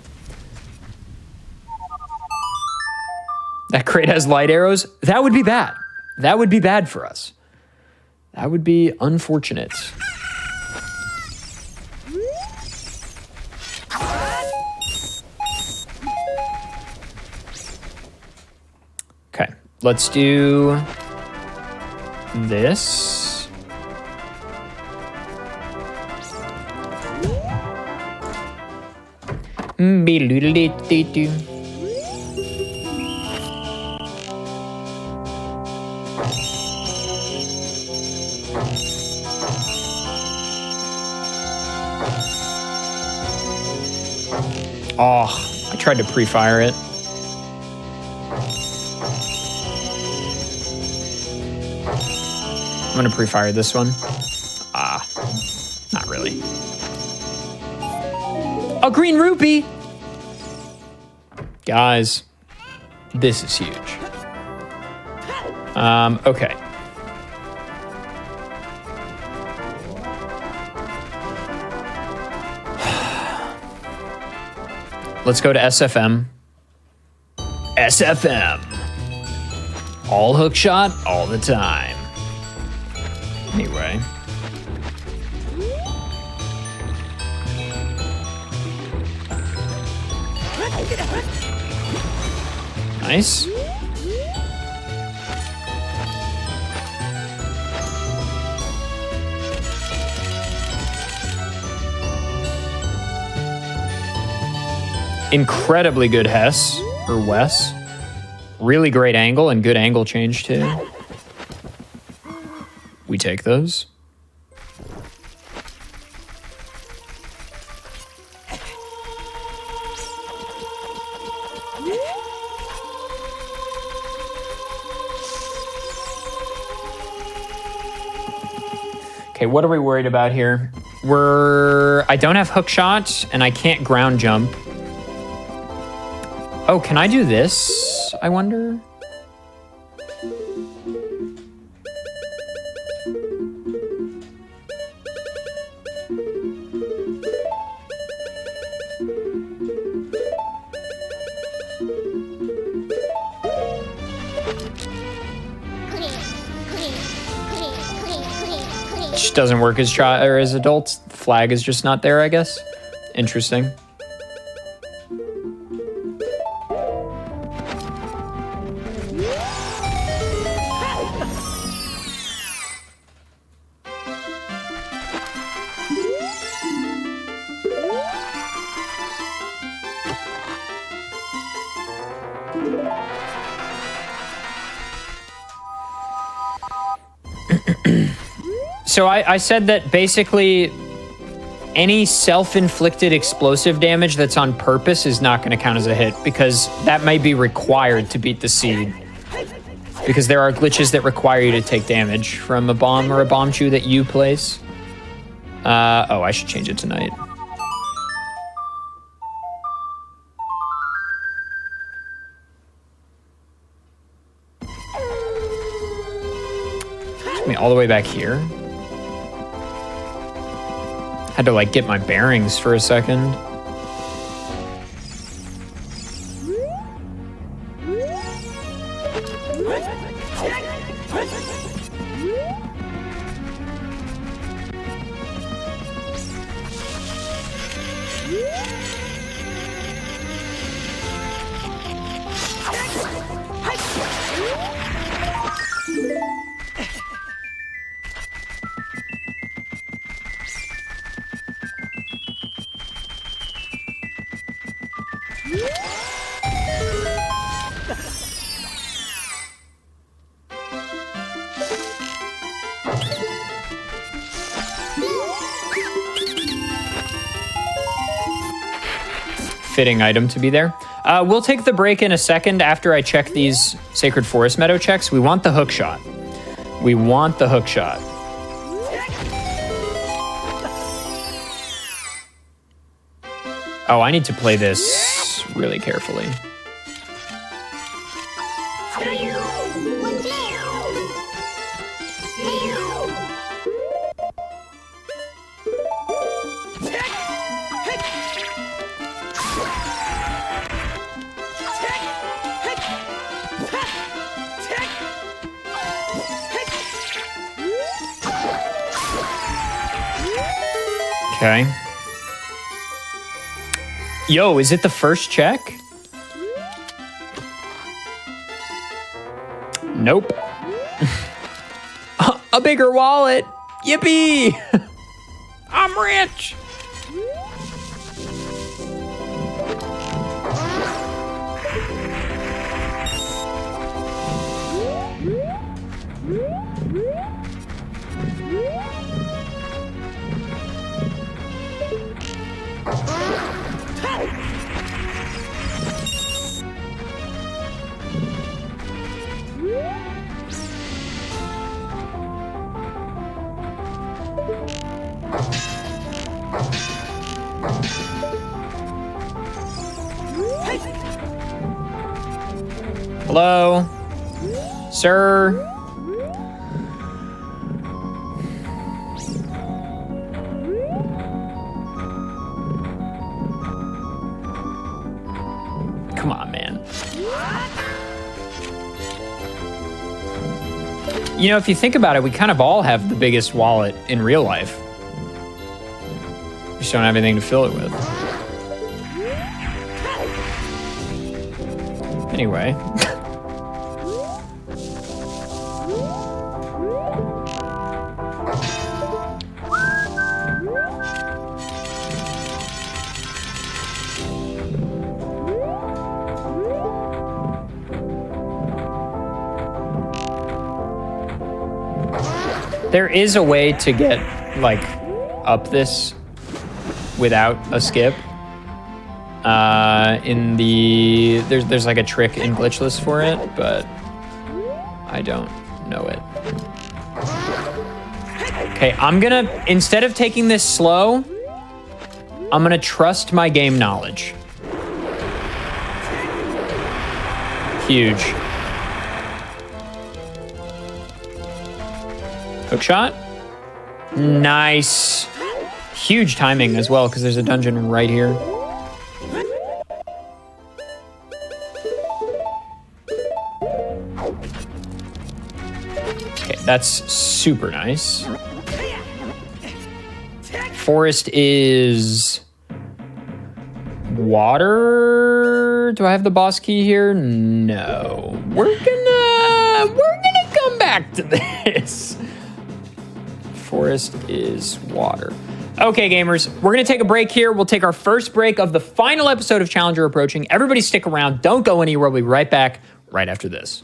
That crate has light arrows. That would be bad. That would be bad for us. That would be unfortunate. Okay, let's do this. Oh, I tried to pre-fire it. I'm gonna pre-fire this one. Not really. A green rupee! Guys, this is huge. Okay. Let's go to SFM. SFM. All hookshot, all the time. Anyway. Nice. Incredibly good Hess, or Wes. Really great angle and good angle change too. We take those. Okay, what are we worried about here? I don't have hook shot and I can't ground jump. Oh, can I do this, I wonder? Just doesn't work as child or as adults. The flag is just not there, I guess. Interesting. so I said that basically any self-inflicted explosive damage that's on purpose is not going to count as a hit because that might be required to beat the seed. Because there are glitches that require you to take damage from a bomb or a bomb chew that you place. Oh, I should change it tonight. Took me all the way back here. Had to like get my bearings for a second. Fitting item to be there. We'll take the break in a second after I check these Sacred Forest Meadow checks. We want the hook shot. We want the hook shot. Oh, I need to play this really carefully. Okay. Yo, is it the first check? Nope. A bigger wallet. Yippee! I'm rich. Hello? Sir? Come on, man. You know, if you think about it, we kind of all have the biggest wallet in real life. We just don't have anything to fill it with. Anyway. There is a way to get, like, up this without a skip. There's like a trick in Glitchless for it, but I don't know it. Okay, I'm gonna, instead of taking this slow, I'm gonna trust my game knowledge. Huge. Hook shot. Nice. Huge timing as well, because there's a dungeon right here. Okay, that's super nice. Forest is water. Do I have the boss key here? No. We're gonna come back to this. Forest is water. Okay, gamers, we're gonna take a break here. We'll take our first break of the final episode of Challenger Approaching. Everybody stick around. Don't go anywhere. We'll be right back right after this.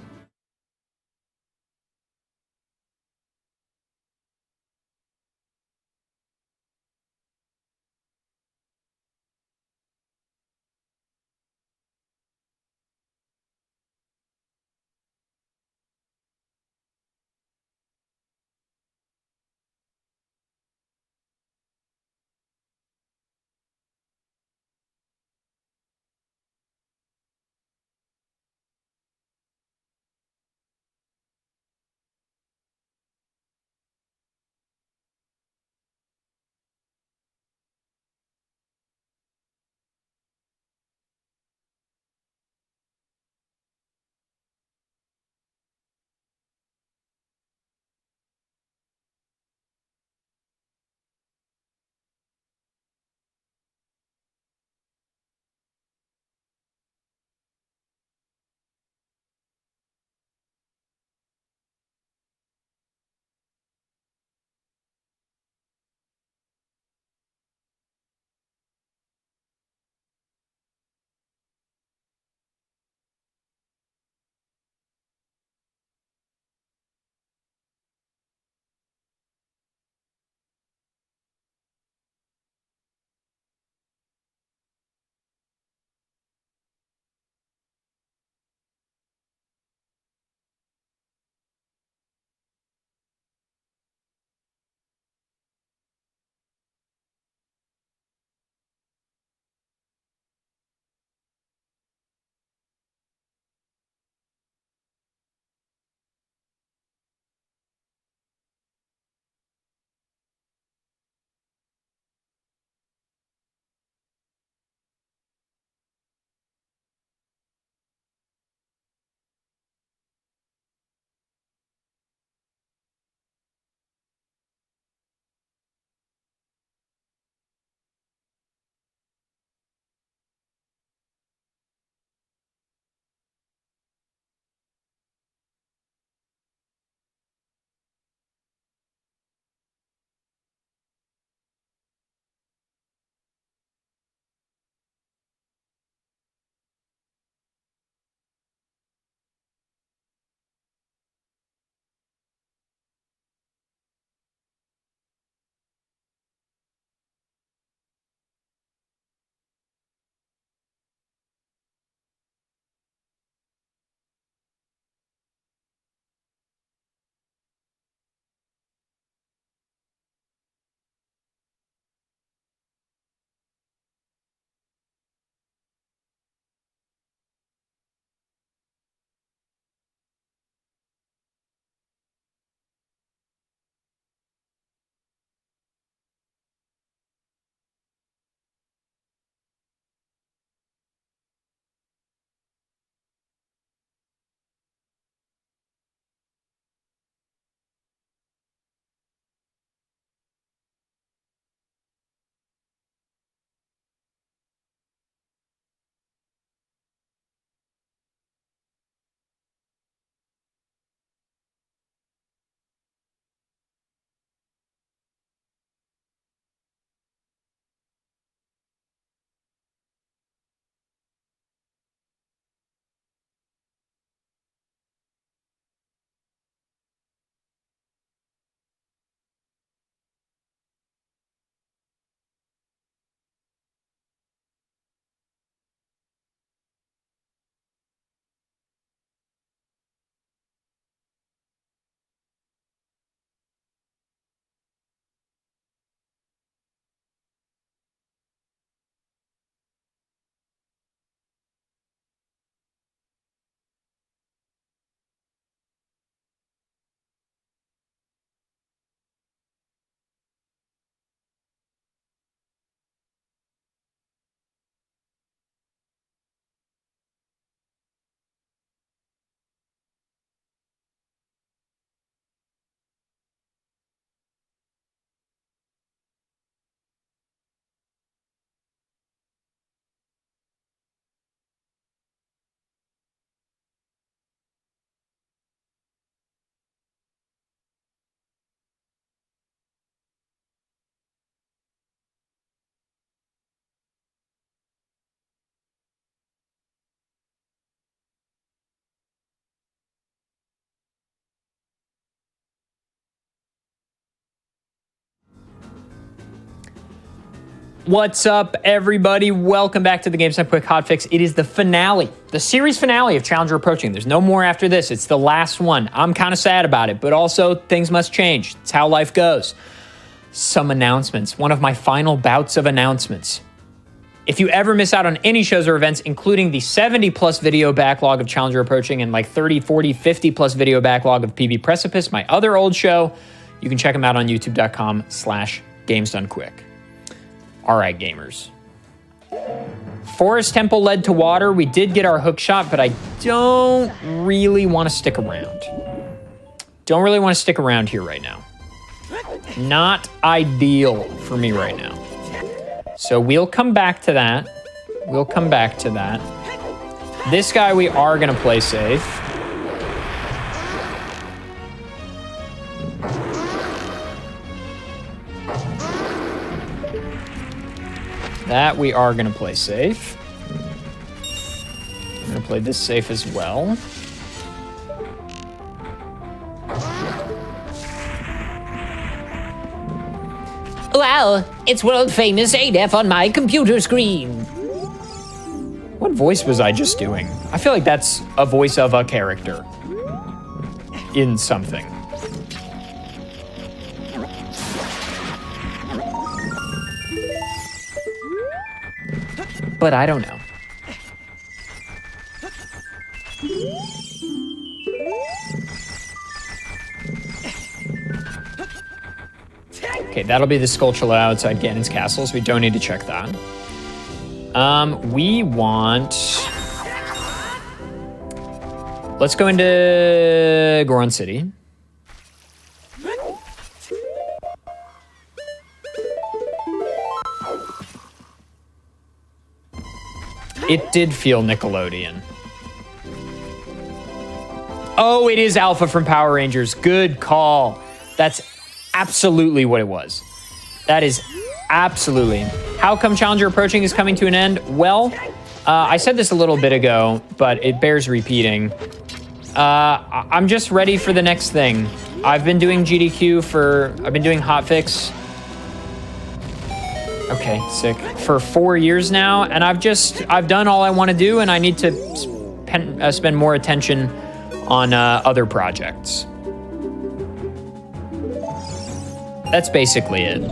What's up, everybody? Welcome back to the GameStop Quick Hotfix. It is the finale, the series finale of Challenger Approaching. There's no more after this. It's the last one. I'm kind of sad about it, but also things must change. It's how life goes. Some announcements. One of my final bouts of announcements. If you ever miss out on any shows or events, including the 70-plus video backlog of Challenger Approaching and like 30, 40, 50-plus video backlog of PB Precipice, my other old show, you can check them out on youtube.com/GamesDoneQuick. All right, gamers. Forest Temple led to water. We did get our hook shot, but I don't really want to stick around. Don't really want to stick around here right now. Not ideal for me right now. So we'll come back to that. We'll come back to that. This guy we are going to play safe. That we are going to play safe. I'm going to play this safe as well. Wow, it's world-famous ADEF on my computer screen. What voice was I just doing? I feel like that's a voice of a character in something. But I don't know. Okay, that'll be the Skulltula outside Ganon's castle, so we don't need to check that. We want... Let's go into Goron City. It did feel Nickelodeon. Oh, it is Alpha from Power Rangers. Good call. That's absolutely what it was. That is absolutely. How come Challenger Approaching is coming to an end? Well, I said this a little bit ago, but it bears repeating. I'm just ready for the next thing. I've been doing GDQ I've been doing Hotfix. Okay, sick. For 4 years now, and I've done all I want to do, and I need to spend more attention on other projects. That's basically it.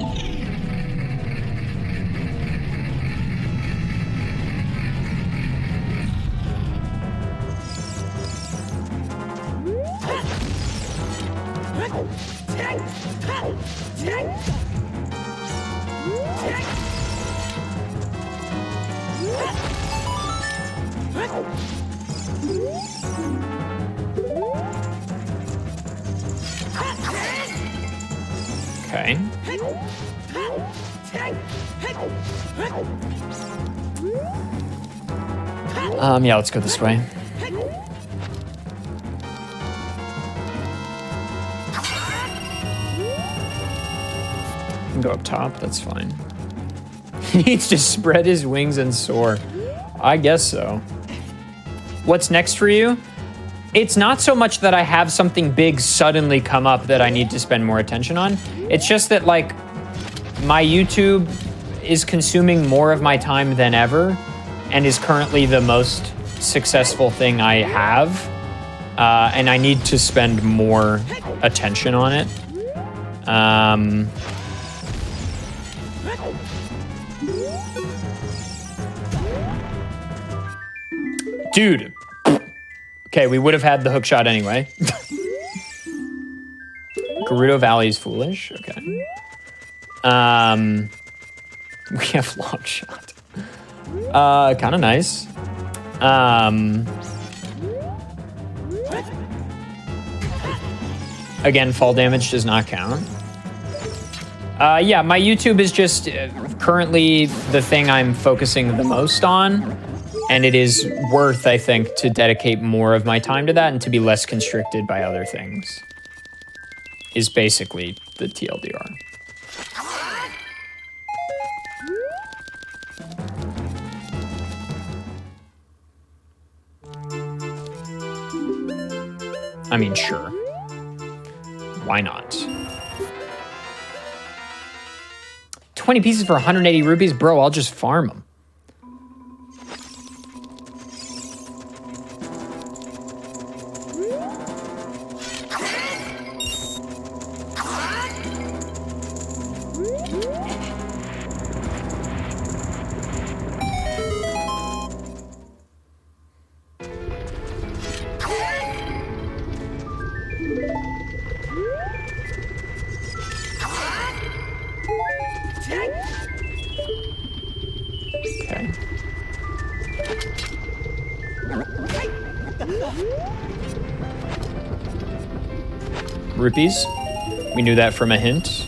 Okay. Yeah, let's go this way. Go up top, that's fine. He needs to spread his wings and soar. I guess so. What's next for you? It's not so much that I have something big suddenly come up that I need to spend more attention on. It's just that, like, my YouTube is consuming more of my time than ever and is currently the most successful thing I have. And I need to spend more attention on it. Dude. Okay, we would have had the hook shot anyway. Gerudo Valley is foolish. Okay. We have long shot. Kind of nice. Again, fall damage does not count. Yeah, my YouTube is just currently the thing I'm focusing the most on. And it is worth, I think, to dedicate more of my time to that and to be less constricted by other things. Is basically the TLDR. I mean, sure. Why not? 20 pieces for 180 rupees? Bro, I'll just farm them. Okay. Rupees. We knew that from a hint.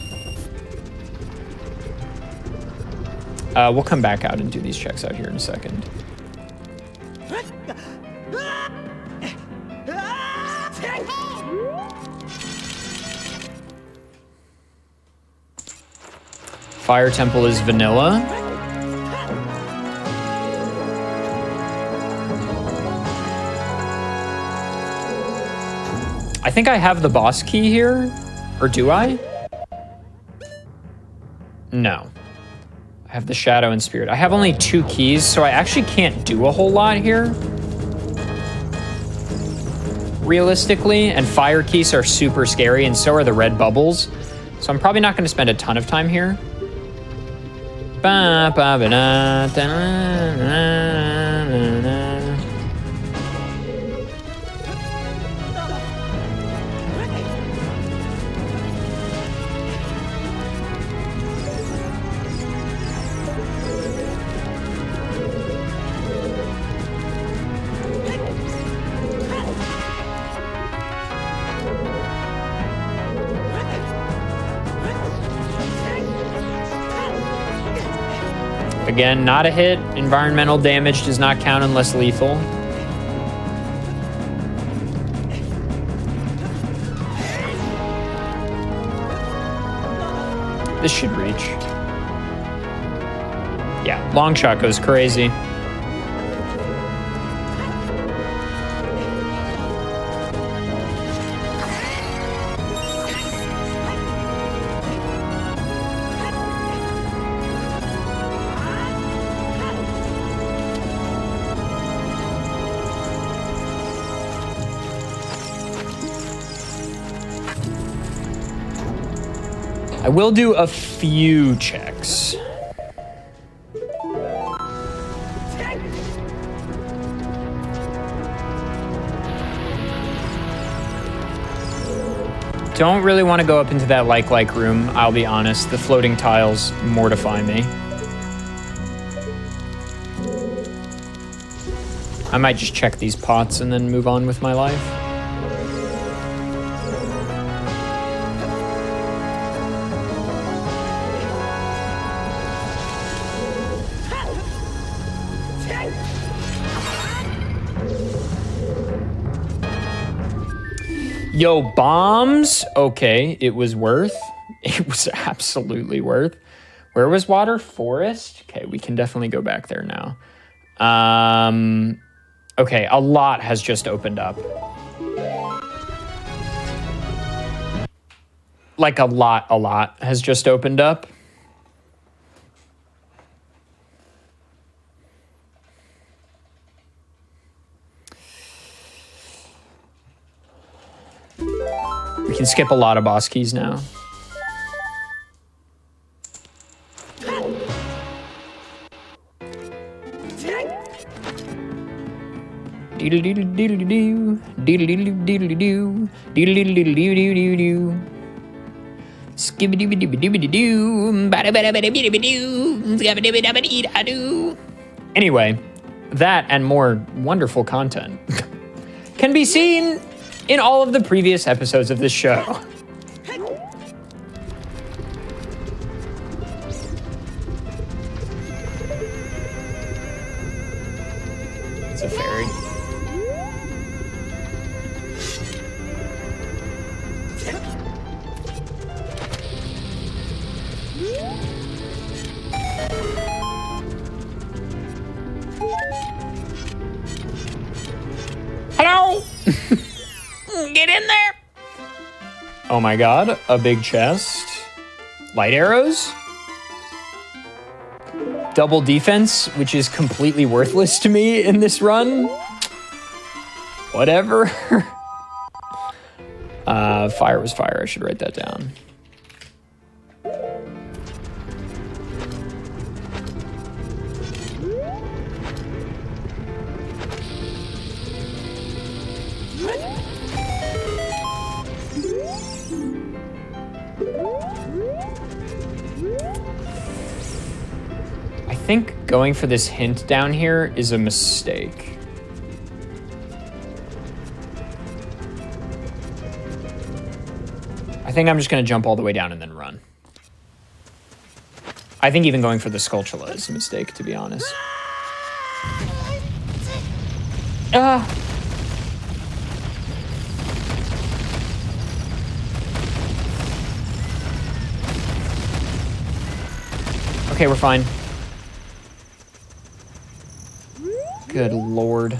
We'll come back out and do these checks out here in a second. Fire Temple is vanilla. I think I have the boss key here. Or do I? No. I have the Shadow and Spirit. I have only 2 keys, so I actually can't do a whole lot here. Realistically, and fire keys are super scary, and so are the red bubbles. So I'm probably not going to spend a ton of time here. Ba, ba, ba, da, da, da, da, da. Again, not a hit. Environmental damage does not count unless lethal. This should reach. Yeah, long shot goes crazy. I will do a few checks. Don't really want to go up into that like room, I'll be honest. The floating tiles mortify me. I might just check these pots and then move on with my life. Yo, bombs. Okay, it was worth. It was absolutely worth. Where was water? Forest? Okay, we can definitely go back there now. Okay, a lot has just opened up. Like a lot has just opened up. We can skip a lot of boss keys now. Doodle-doodle-doodle-doo, doodle-doodle-doodle-doo, doodle-doodle-doodle-doo-doo-doo. Skibidi-bidi-bidi-bidi-doo, bada-bada-bada-bidi-bidi-doo, skabidi-bidi-bidi-da-doo. Anyway, that and more wonderful content can be seen in all of the previous episodes of this show. It's a fairy. Hello? Get in there. Oh my god, a big chest. Light arrows? double defense, which is completely worthless to me in this run. Whatever. Fire was fire. I should write that down. I think going for this hint down here is a mistake. I think I'm just going to jump all the way down and then run. I think even going for the Skulltula is a mistake, to be honest. Okay, we're fine. Good lord.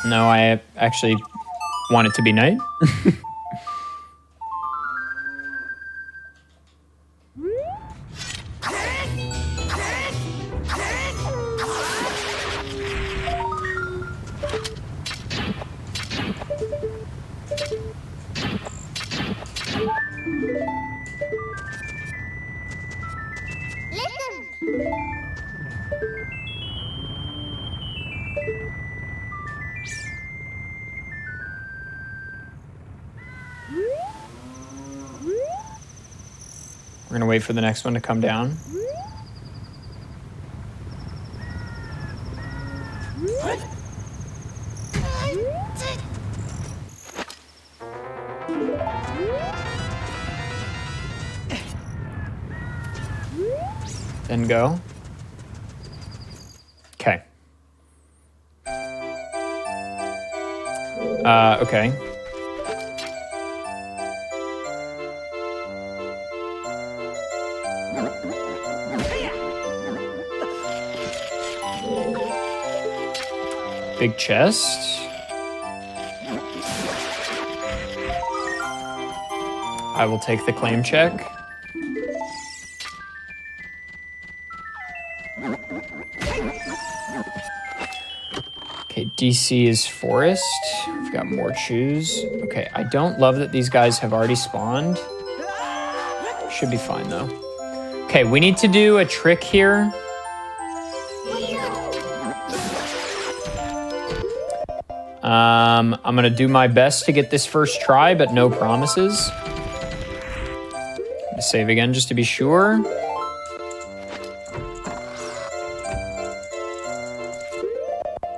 No, I actually want it to be night. We're gonna wait for the next one to come down. Then go. Okay. Okay. Big chest. I will take the claim check. Okay, DC is forest. We've got more chews. Okay, I don't love that these guys have already spawned. Should be fine though. Okay, we need to do a trick here. I'm gonna do my best to get this first try, but no promises. Save again just to be sure.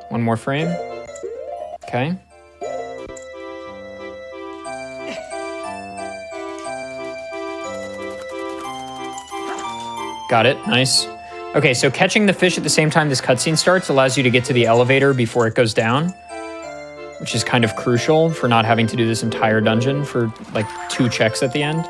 One more frame. Okay. Got it, nice. Okay, so catching the fish at the same time this cutscene starts allows you to get to the elevator before it goes down, which is kind of crucial for not having to do this entire dungeon for like 2 checks at the end.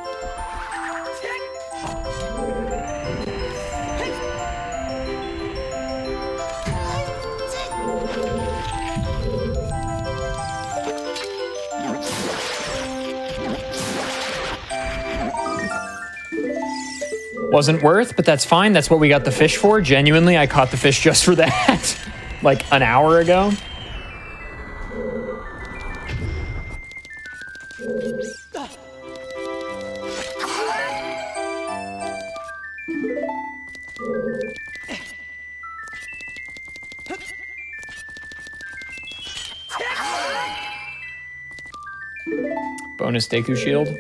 Wasn't worth, but that's fine. That's what we got the fish for. Genuinely, I caught the fish just for that, like an hour ago. Bonus Deku shield.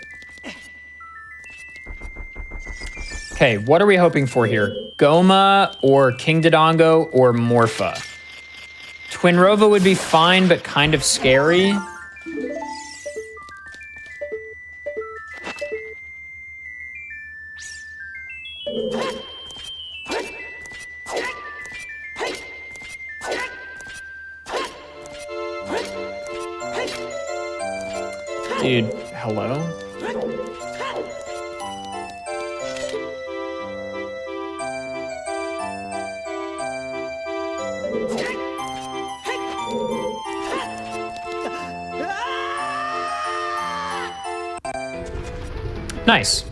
Okay, what are we hoping for here? Goma or King Dodongo or Morpha? Twinrova would be fine, but kind of scary. Dude, hello? Nice.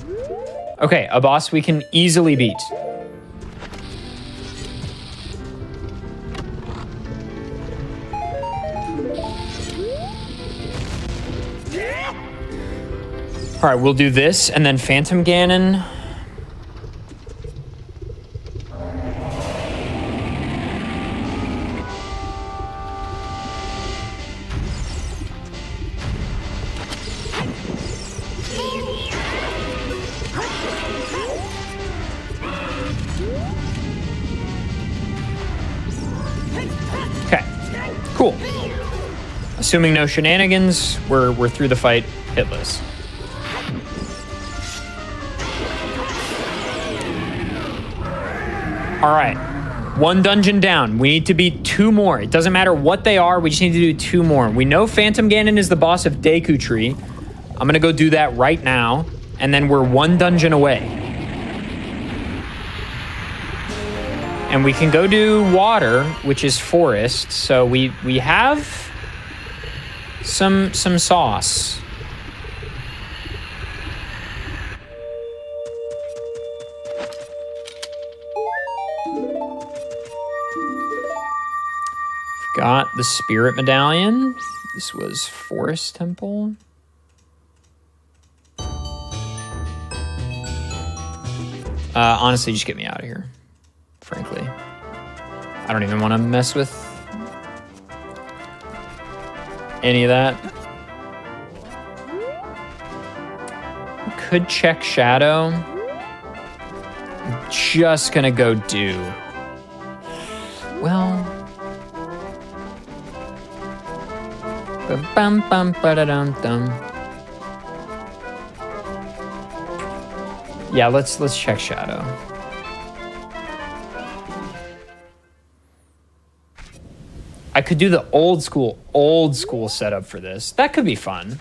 Okay, a boss we can easily beat. All right, we'll do this and then Phantom Ganon. Okay, cool. Assuming no shenanigans, we're through the fight hitless. All right, 1 dungeon down. We need to beat 2 more. It doesn't matter what they are. We just need to do 2 more. We know Phantom Ganon is the boss of Deku Tree. I'm gonna go do that right now, and then we're 1 dungeon away. And we can go do water, which is forest. So we have some sauce. Got the Spirit Medallion. This was Forest Temple. Honestly, just get me out of here. Frankly, I don't even want to mess with any of that. Could check Shadow. I'm just gonna go do. Well. Bum bum ba-da-dum dum. Yeah, let's check Shadow. I could do the old school setup for this. That could be fun.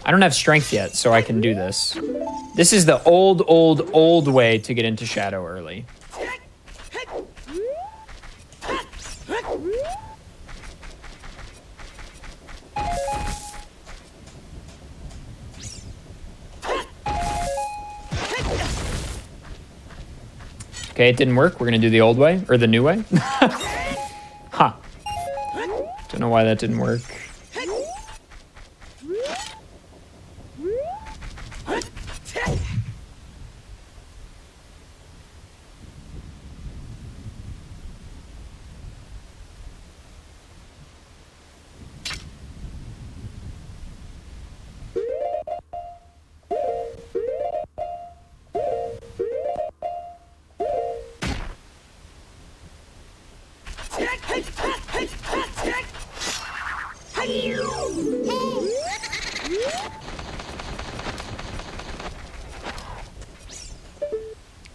I don't have strength yet, so I can do this. This is the old way to get into Shadow early. Okay, it didn't work. We're gonna do the old way, or the new way. Huh. Don't know why that didn't work.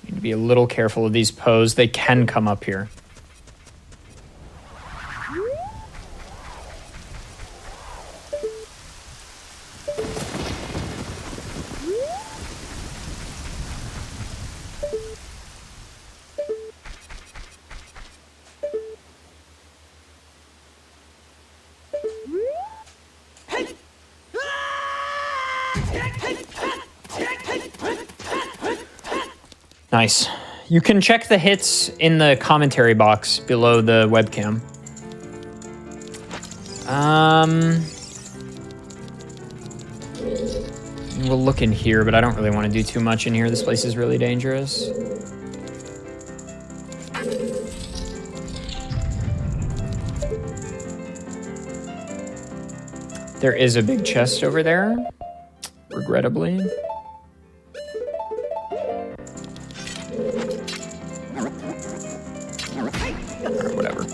Need to be a little careful of these Poes. They can come up here. Nice. You can check the hits in the commentary box below the webcam. We'll look in here, but I don't really want to do too much in here. This place is really dangerous. There is a big chest over there, regrettably. Whatever.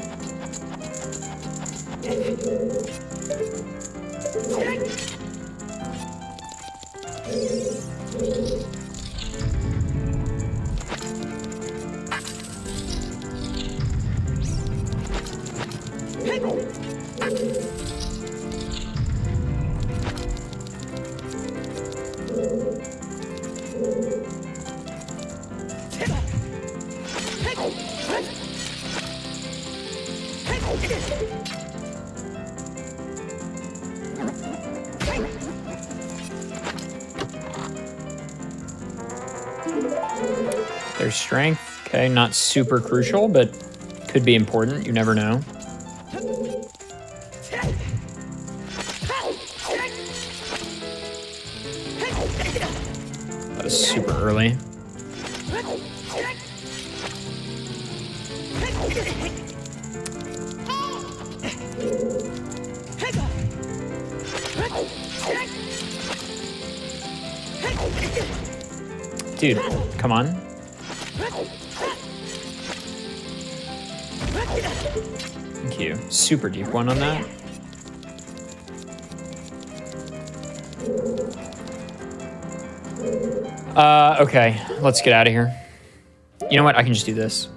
There's strength. Okay, not super crucial, but could be important. You never know. That was super early. Dude, come on. Thank you. Super deep one on that. Okay, let's get out of here. You know what? I can just do this.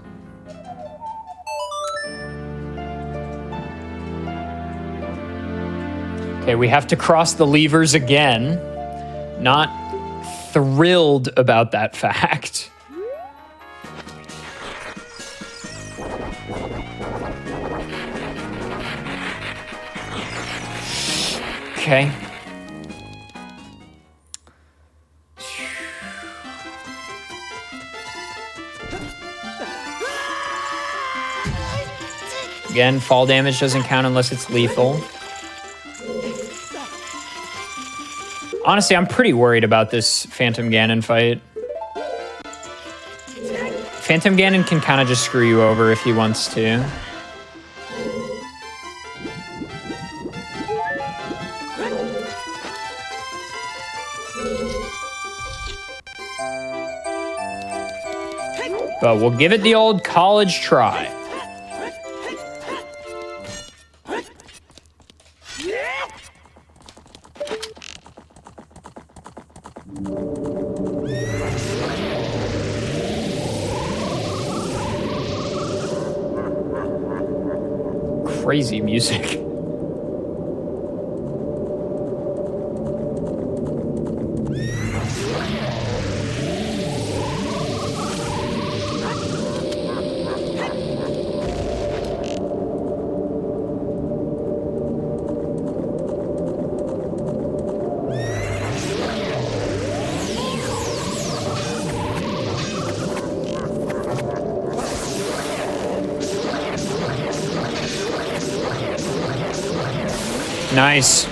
Okay, we have to cross the levers again. Not thrilled about that fact. Okay. Again, fall damage doesn't count unless it's lethal. Honestly, I'm pretty worried about this Phantom Ganon fight. Phantom Ganon can kind of just screw you over if he wants to. But we'll give it the old college try. Crazy music. Nice.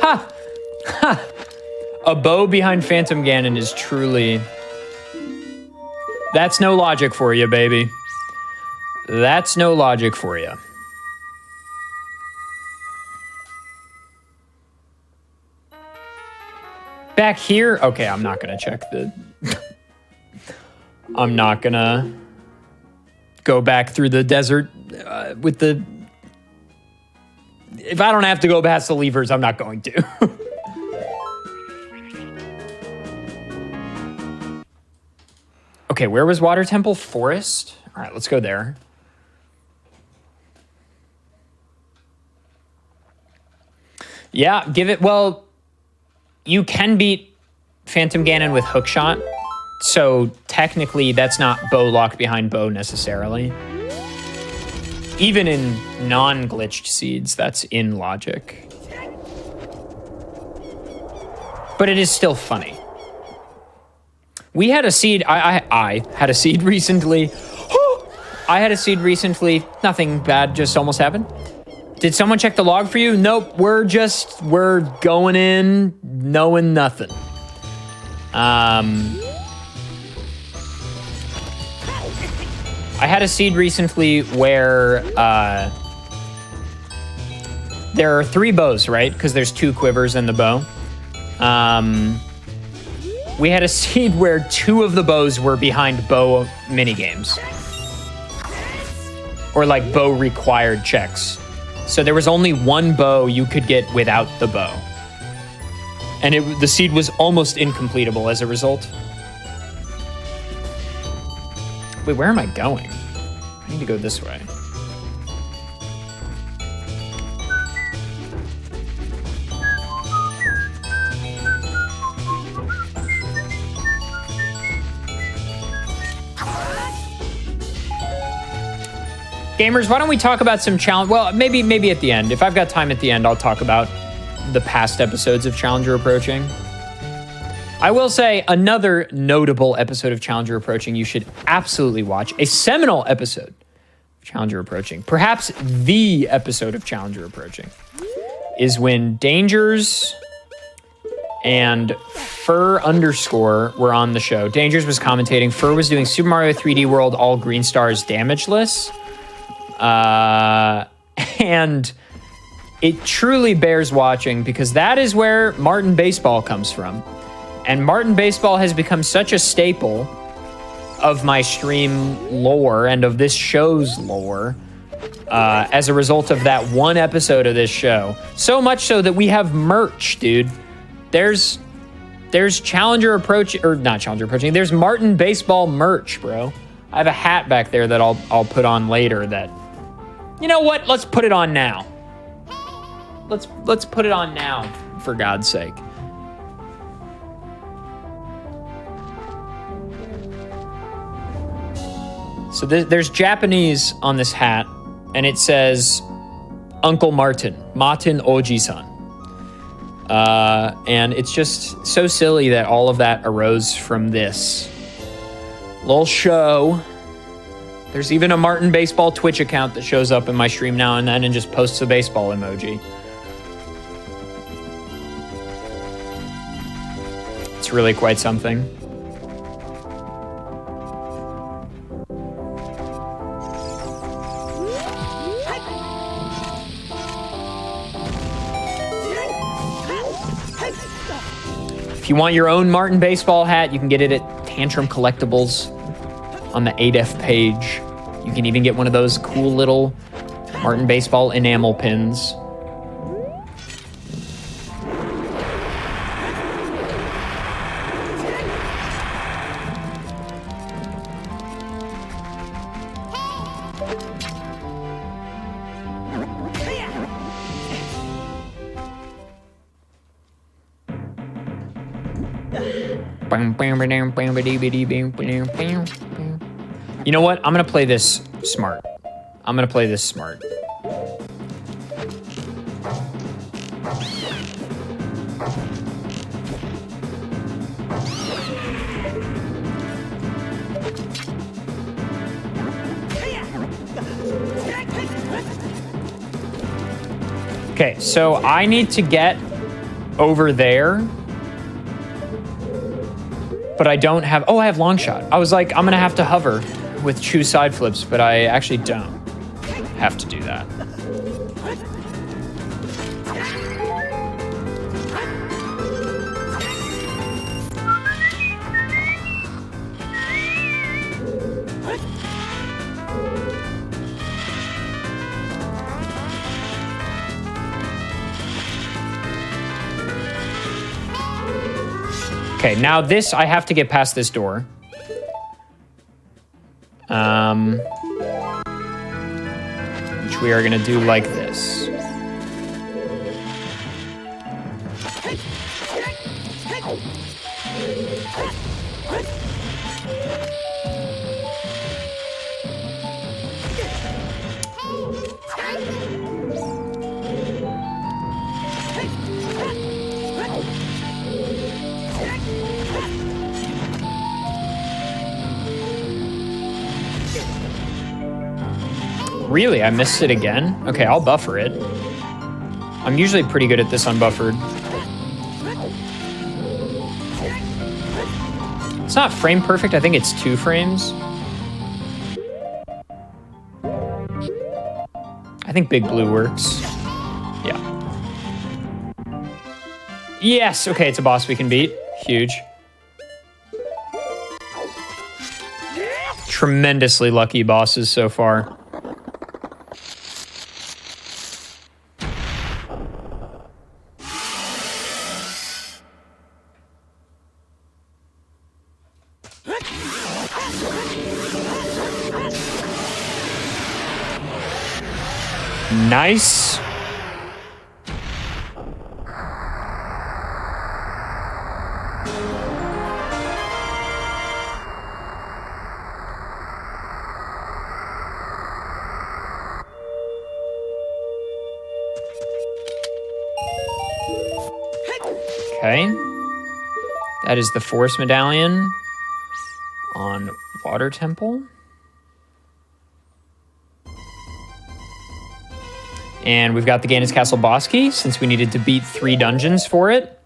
Ha! Ha! A bow behind Phantom Ganon is truly... That's no logic for you, baby. That's no logic for you. Back here? Okay, I'm not gonna check the... I'm not gonna go back through the desert with the... If I don't have to go past the levers, I'm not going to. Okay, where was Water Temple? Forest? All right, let's go there. Yeah, give it... Well, you can beat Phantom Ganon with Hookshot. So technically, that's not bow locked behind bow necessarily. Even in non-glitched seeds, that's in logic. But it is still funny. We had a seed... I had a seed recently. I had a seed recently. Nothing bad just almost happened. Did someone check the log for you? Nope. We're going in knowing nothing. I had a seed recently where there are 3 bows, right? Because there's 2 quivers in the bow. We had a seed where 2 of the bows were behind bow minigames. Or like bow required checks. So there was only 1 bow you could get without the bow. And the seed was almost incompletable as a result. Wait, where am I going? I need to go this way. Gamers, why don't we talk about some challenge? Well, maybe at the end. If I've got time at the end, I'll talk about the past episodes of Challenger Approaching. I will say another notable episode of Challenger Approaching you should absolutely watch. A seminal episode of Challenger Approaching. Perhaps the episode of Challenger Approaching is when Dangers and Fur underscore were on the show. Dangers was commentating. Fur was doing Super Mario 3D World all green stars damageless. And it truly bears watching because that is where Martin Baseball comes from. And Martin Baseball has become such a staple of my stream lore and of this show's lore as a result of that one episode of this show. So much so that we have merch, dude. There's Challenger Approaching, or not Challenger Approaching, there's Martin Baseball merch, bro. I have a hat back there that I'll put on later that, you know what? Let's put it on now. Let's put it on now, for God's sake. So there's Japanese on this hat, and it says Uncle Martin Oji-san. And it's just so silly that all of that arose from this little show. There's even a Martin Baseball Twitch account that shows up in my stream now and then and just posts a baseball emoji. It's really quite something. If you want your own Martin Baseball hat, you can get it at Tantrum Collectibles on the 8F page. You can even get one of those cool little Martin Baseball enamel pins. You know what? I'm gonna play this smart. Okay, so I need to get over there. But I don't have, I have long shot. I was like, I'm gonna have to hover with choose side flips, but I actually don't have to do that. Okay, now this, I have to get past this door. Which we are gonna do like this. Really? I missed it again? Okay, I'll buffer it. I'm usually pretty good at this unbuffered. It's not frame perfect. I think it's 2 frames. I think Big Blue works. Yeah. Yes! Okay, it's a boss we can beat. Huge. Tremendously lucky bosses so far. Nice. Okay. That is the Force Medallion on Water Temple. And we've got the Gaines Castle boss key, since we needed to beat 3 dungeons for it.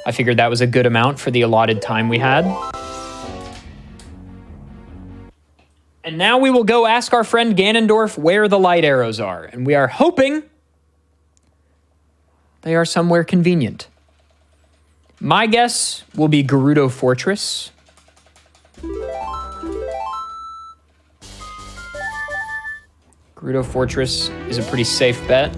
I figured that was a good amount for the allotted time we had. And now we will go ask our friend Ganondorf where the light arrows are. And we are hoping they are somewhere convenient. My guess will be Gerudo Fortress. Gerudo Fortress is a pretty safe bet.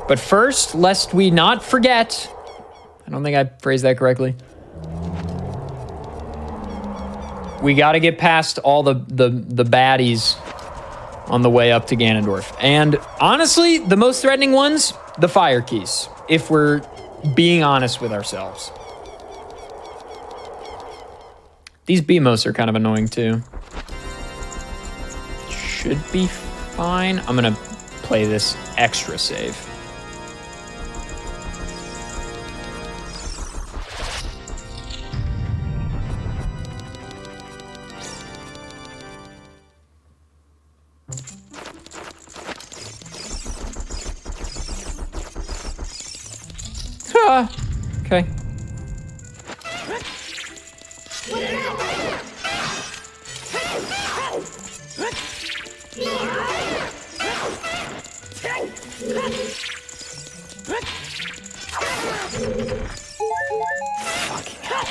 But first, lest we not forget, I don't think I phrased that correctly. We got to get past all the baddies on the way up to Ganondorf. And honestly, the most threatening ones, the fire keys, if we're being honest with ourselves. These BMOs are kind of annoying too. Should be fine. I'm gonna play this extra safe. Okay. Fucking hell.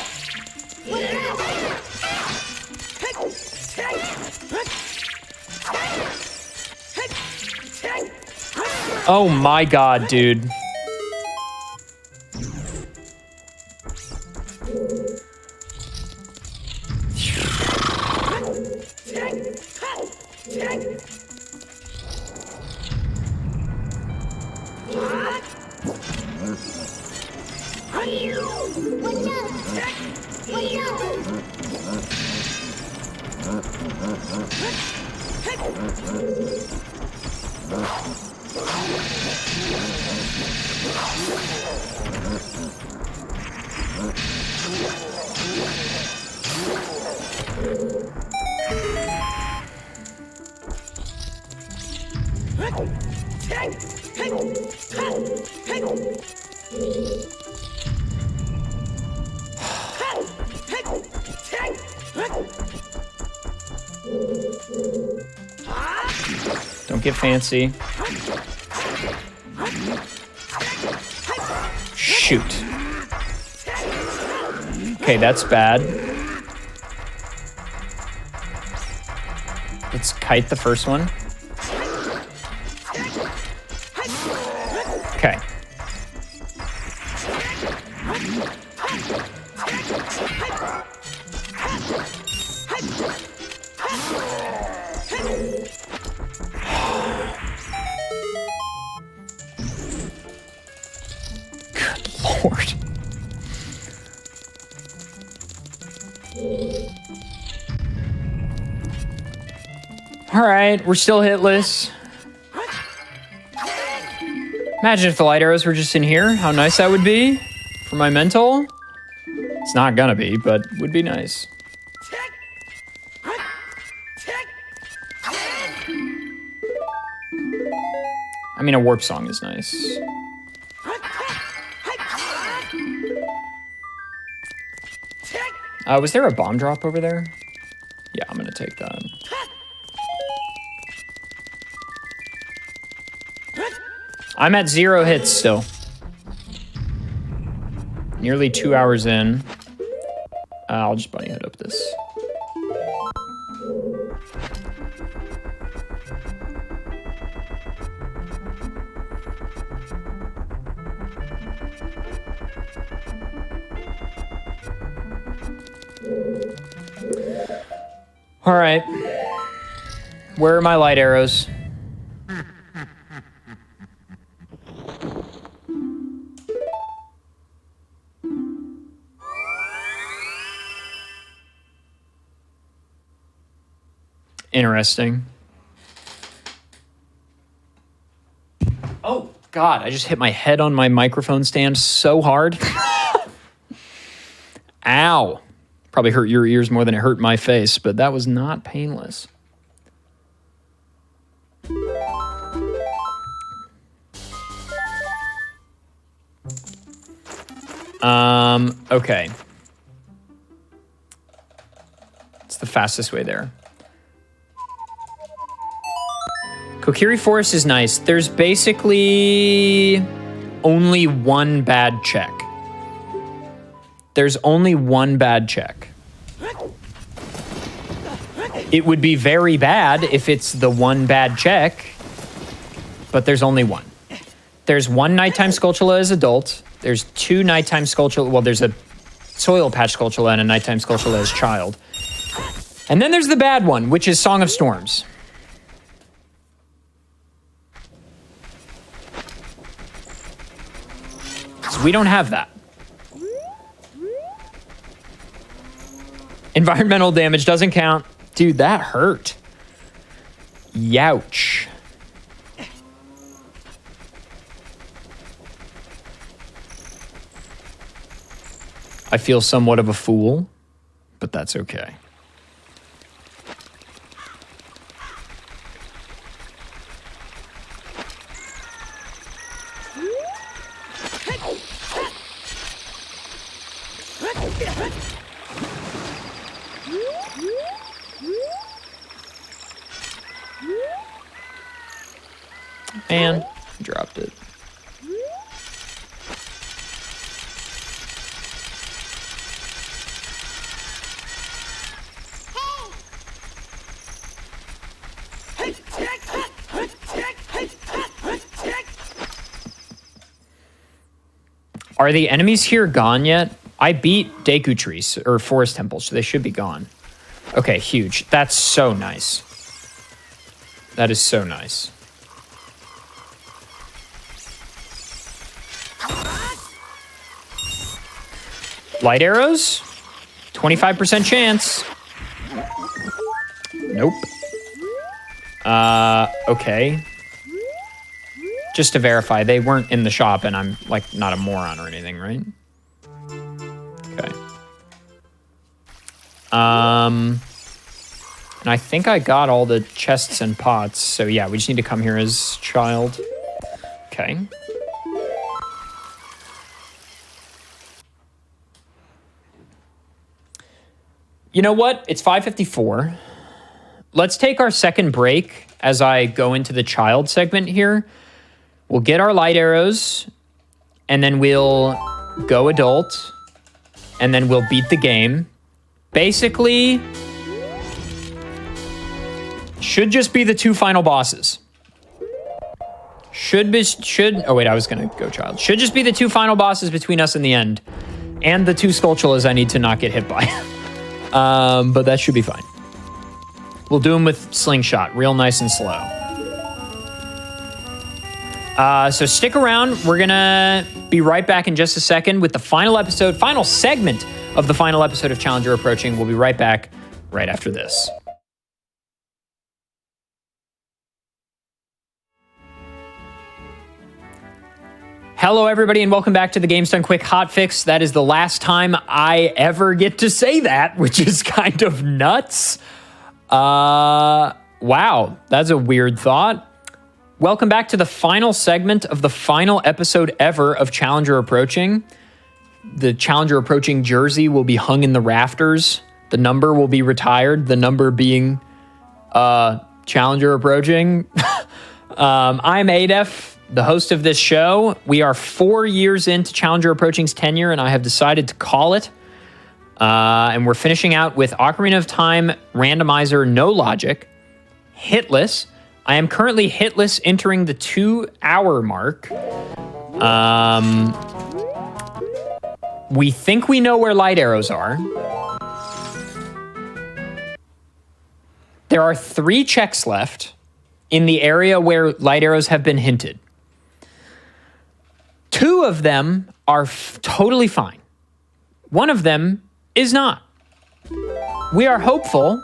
Oh my god, dude. Don't get fancy. Shoot. Okay, that's bad. Let's kite the first one. Okay. Good Lord. All right, we're still hitless. Imagine if the light arrows were just in here, how nice that would be for my mental. It's not gonna be, but would be nice. I mean, a warp song is nice. Was there a bomb drop over there? Yeah, I'm gonna take that. I'm at 0 hits still. Nearly 2 hours in. I'll just bunny hood up this. All right. Where are my light arrows? Interesting. Oh, God, I just hit my head on my microphone stand so hard. Ow. Probably hurt your ears more than it hurt my face, but that was not painless. Okay. It's the fastest way there. Kokiri Forest is nice. There's basically only one bad check. There's only one bad check. It would be very bad if it's the one bad check, but there's only one. There's one nighttime Skulltula as adult. There's two nighttime Skulltula. Well, there's a soil patch Skulltula and a nighttime Skulltula as child. And then there's the bad one, which is Song of Storms. So we don't have that. Environmental damage doesn't count. Dude, that hurt. Youch. I feel somewhat of a fool, but that's okay. Man, dropped it. Are the enemies here gone yet? I beat Deku trees, or forest temples, so they should be gone. Okay, huge. That's so nice. That is so nice. Light arrows? 25% chance. Nope. Okay. Just to verify, they weren't in the shop and I'm, like, not a moron or anything, right? Okay. And I think I got all the chests and pots, so yeah, we just need to come here as child. Okay. You know what? It's 5:54. Let's take our second break as I go into the child segment here. We'll get our light arrows, and then we'll go adult, and then we'll beat the game. Basically, should just be the two final bosses. Oh wait, I was gonna go child. Should just be the two final bosses between us and the end. And the two Skulltulas I need to not get hit by. But that should be fine. We'll do them with Slingshot, real nice and slow. So stick around. We're gonna be right back in just a second with the final segment of the final episode of Challenger Approaching. We'll be right back right after this. Hello, everybody, and welcome back to the Games Done Quick Hotfix. That is the last time I ever get to say that, which is kind of nuts. Wow, that's a weird thought. Welcome back to the final segment of the final episode ever of Challenger Approaching. The Challenger Approaching jersey will be hung in the rafters. The number will be retired, the number being Challenger Approaching. I'm Adef, the host of this show. We are 4 years into Challenger Approaching's tenure, and I have decided to call it. And we're finishing out with Ocarina of Time, Randomizer, No Logic, Hitless. I am currently hitless, entering the 2-hour mark. We think we know where light arrows are. There are 3 checks left in the area where light arrows have been hinted. 2 of them are totally fine. 1 of them is not. We are hopeful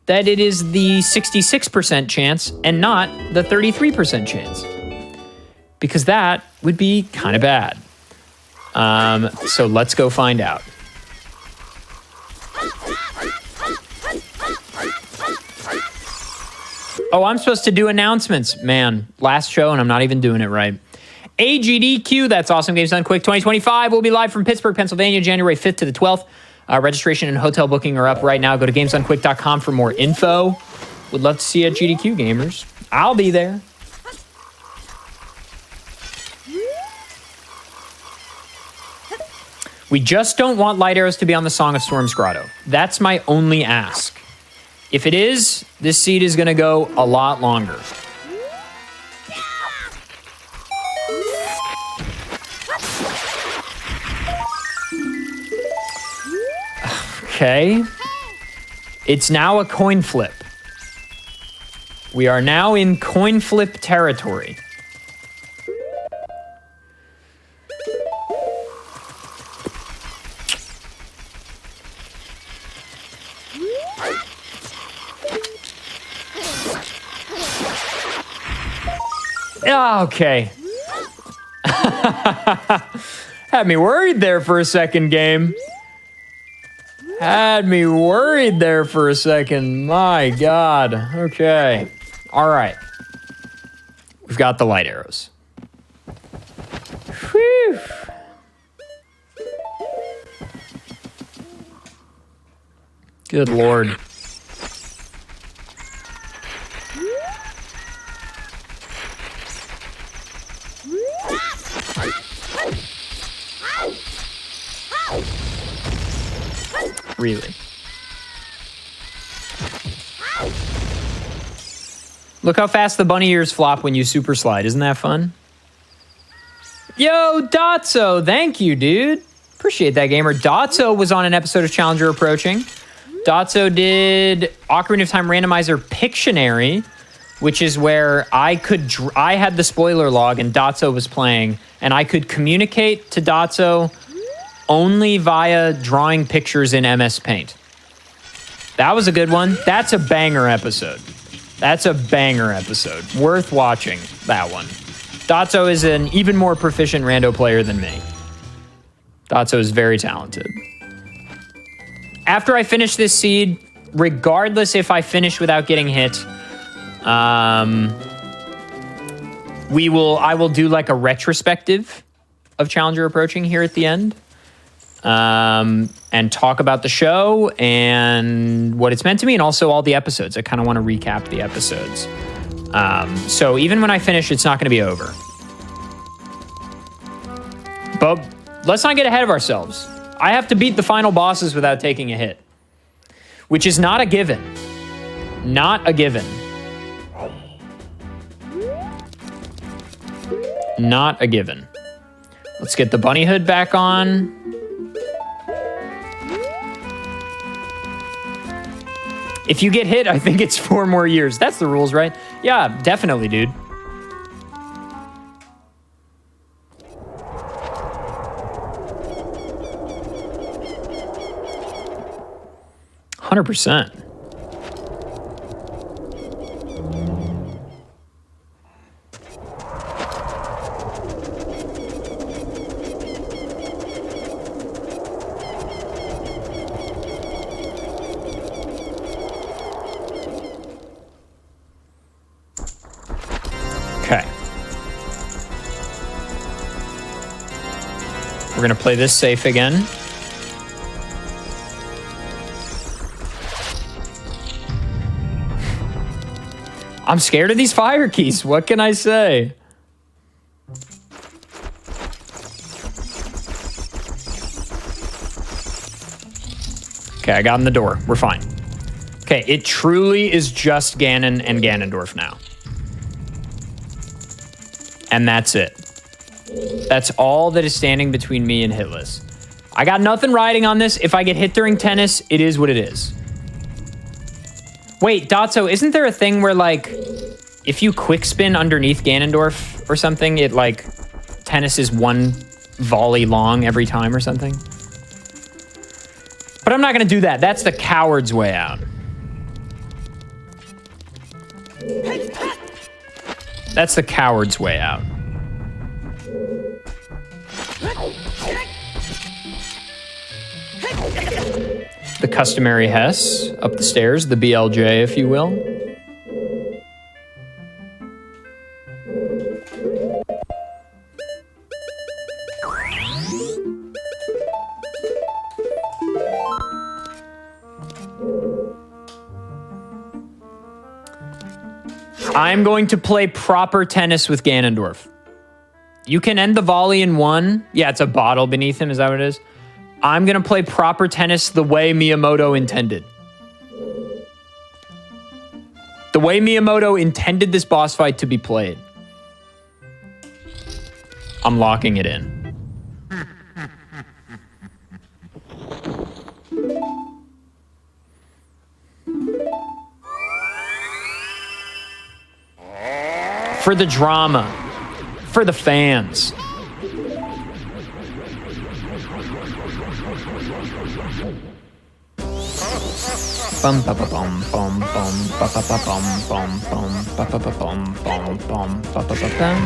that it is the 66% chance and not the 33% chance. because that would be kind of bad. So let's go find out. Oh, I'm supposed to do announcements. Man, last show and I'm not even doing it right. GDQ, that's Awesome Games Done Quick 2025. We'll be live from Pittsburgh, Pennsylvania, January 5th to the 12th. Registration and hotel booking are up right now. Go to gamesdonequick.com for more info. Would love to see you at GDQ Gamers. I'll be there. We just don't want light arrows to be on the Song of Storms Grotto. That's my only ask. If it is, this seed is going to go a lot longer. Okay. It's now a coin flip. We are now in coin flip territory. Okay. Had me worried there for a second, game. Had me worried there for a second. My God. Okay. All right. We've got the light arrows. Whew. Good Lord. Really. Look how fast the bunny ears flop when you super slide. Isn't that fun? Yo, Dotso. Thank you, dude. Appreciate that, gamer. Dotso was on an episode of Challenger Approaching. Dotso did Ocarina of Time Randomizer Pictionary, which is where I had the spoiler log and Dotso was playing, and I could communicate to Dotso only via drawing pictures in MS Paint. That was a good one. That's a banger episode. That's a banger episode. Worth watching, that one. Dotso is an even more proficient rando player than me. Dotso is very talented. After I finish this seed, regardless if I finish without getting hit, I will do like a retrospective of Challenger Approaching here at the end. And talk about the show and what it's meant to me, and also all the episodes. I kind of want to recap the episodes. So even when I finish, it's not going to be over. But let's not get ahead of ourselves. I have to beat the final bosses without taking a hit, which is not a given. Not a given. Not a given. Let's get the bunny hood back on. If you get hit, I think it's 4 more years. That's the rules, right? Yeah, definitely, dude. %. Okay. We're going to play this safe again. I'm scared of these fire keys. What can I say? Okay, I got in the door. We're fine. Okay, it truly is just Ganon and Ganondorf now. And that's it. That's all that is standing between me and Hitless. I got nothing riding on this. If I get hit during tennis, it is what it is. Wait, Dotso, isn't there a thing where, like, if you quick spin underneath Ganondorf or something, it, like, tennis is 1 volley long every time or something? But I'm not going to do that. That's the coward's way out. That's the coward's way out. the customary Hess up the stairs, the BLJ, if you will. I'm going to play proper tennis with Ganondorf. You can end the volley in one. Yeah, it's a bottle beneath him. Is that what it is? I'm going to play proper tennis the way Miyamoto intended. The way Miyamoto intended this boss fight to be played. I'm locking it in. For the drama. For the fans. Bum ba ba bum bum bum ba ba ba bum bum bum ba ba ba bum bum bum ba ba ba bum.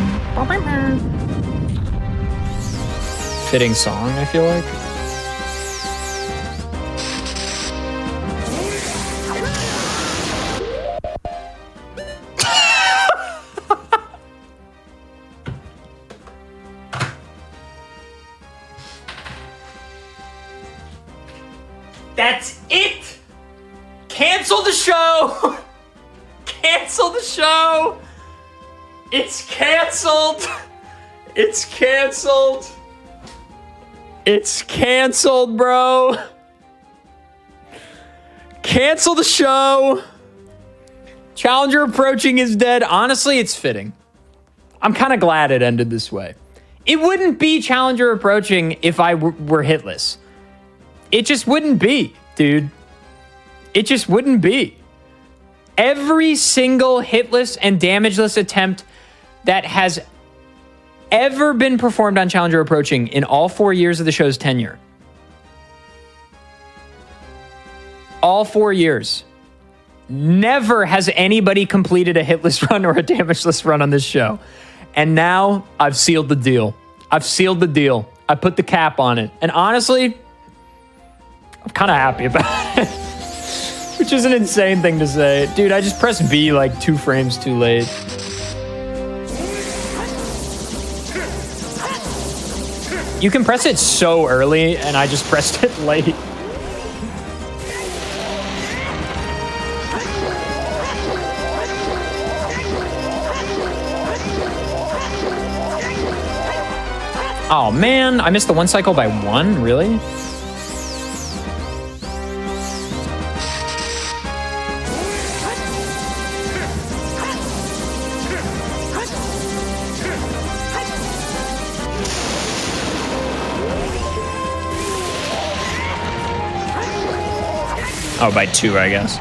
Fitting song, I feel like. That's it! Cancel the show! Cancel the show! It's canceled! It's canceled! It's canceled, bro! Cancel the show! Challenger Approaching is dead. Honestly, it's fitting. I'm kind of glad it ended this way. It wouldn't be Challenger Approaching if I were hitless. It just wouldn't be, dude. It just wouldn't be. Every single hitless and damageless attempt that has ever been performed on Challenger Approaching in all 4 years of the show's tenure. All 4 years. Never has anybody completed a hitless run or a damageless run on this show. And now I've sealed the deal. I've sealed the deal. I put the cap on it. And honestly, I'm kind of happy about it. Which is an insane thing to say. Dude, I just pressed B like 2 frames too late. You can press it so early, and I just pressed it late. Oh man, I missed the 1 cycle by 1? Really? Oh, by 2, I guess.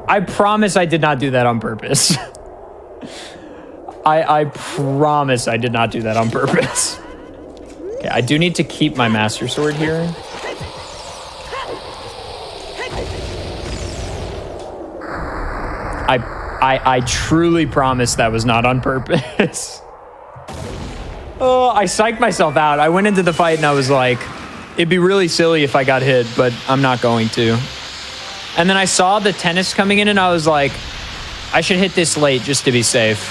I promise I did not do that on purpose. I promise I did not do that on purpose. Okay, I do need to keep my Master Sword here. I truly promise that was not on purpose. Oh, I psyched myself out. I went into the fight and I was like, it'd be really silly if I got hit, but I'm not going to. And then I saw the tennis coming in and I was like, I should hit this late just to be safe.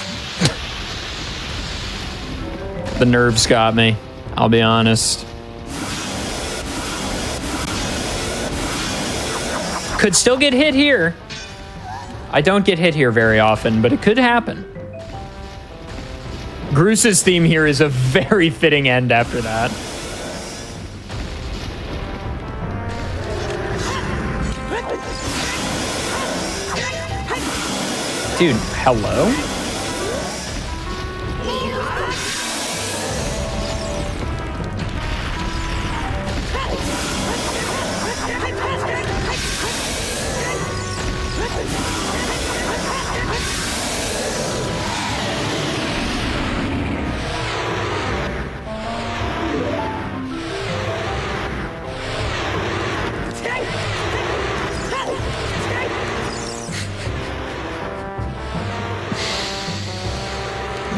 The nerves got me, I'll be honest. Could still get hit here. I don't get hit here very often, but it could happen. Bruce's theme here is a very fitting end after that. Dude, hello?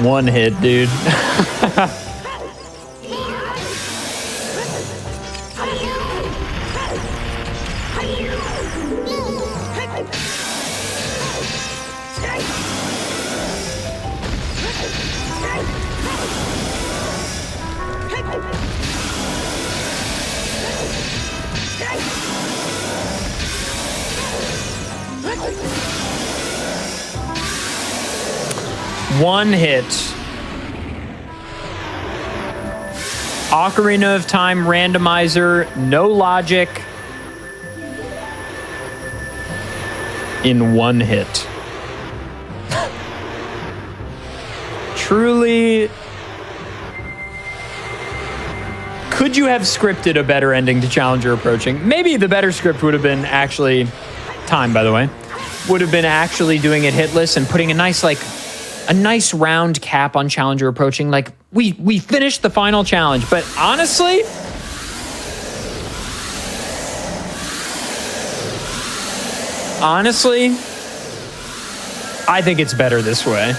One hit, dude. One hit. Ocarina of Time randomizer, no logic. In one hit. Truly. Could you have scripted a better ending to Challenger Approaching? Maybe the better script would have been actually, time by the way, would have been actually doing it hitless and putting a nice round cap on Challenger Approaching. Like, we finished the final challenge, but honestly, I think it's better this way.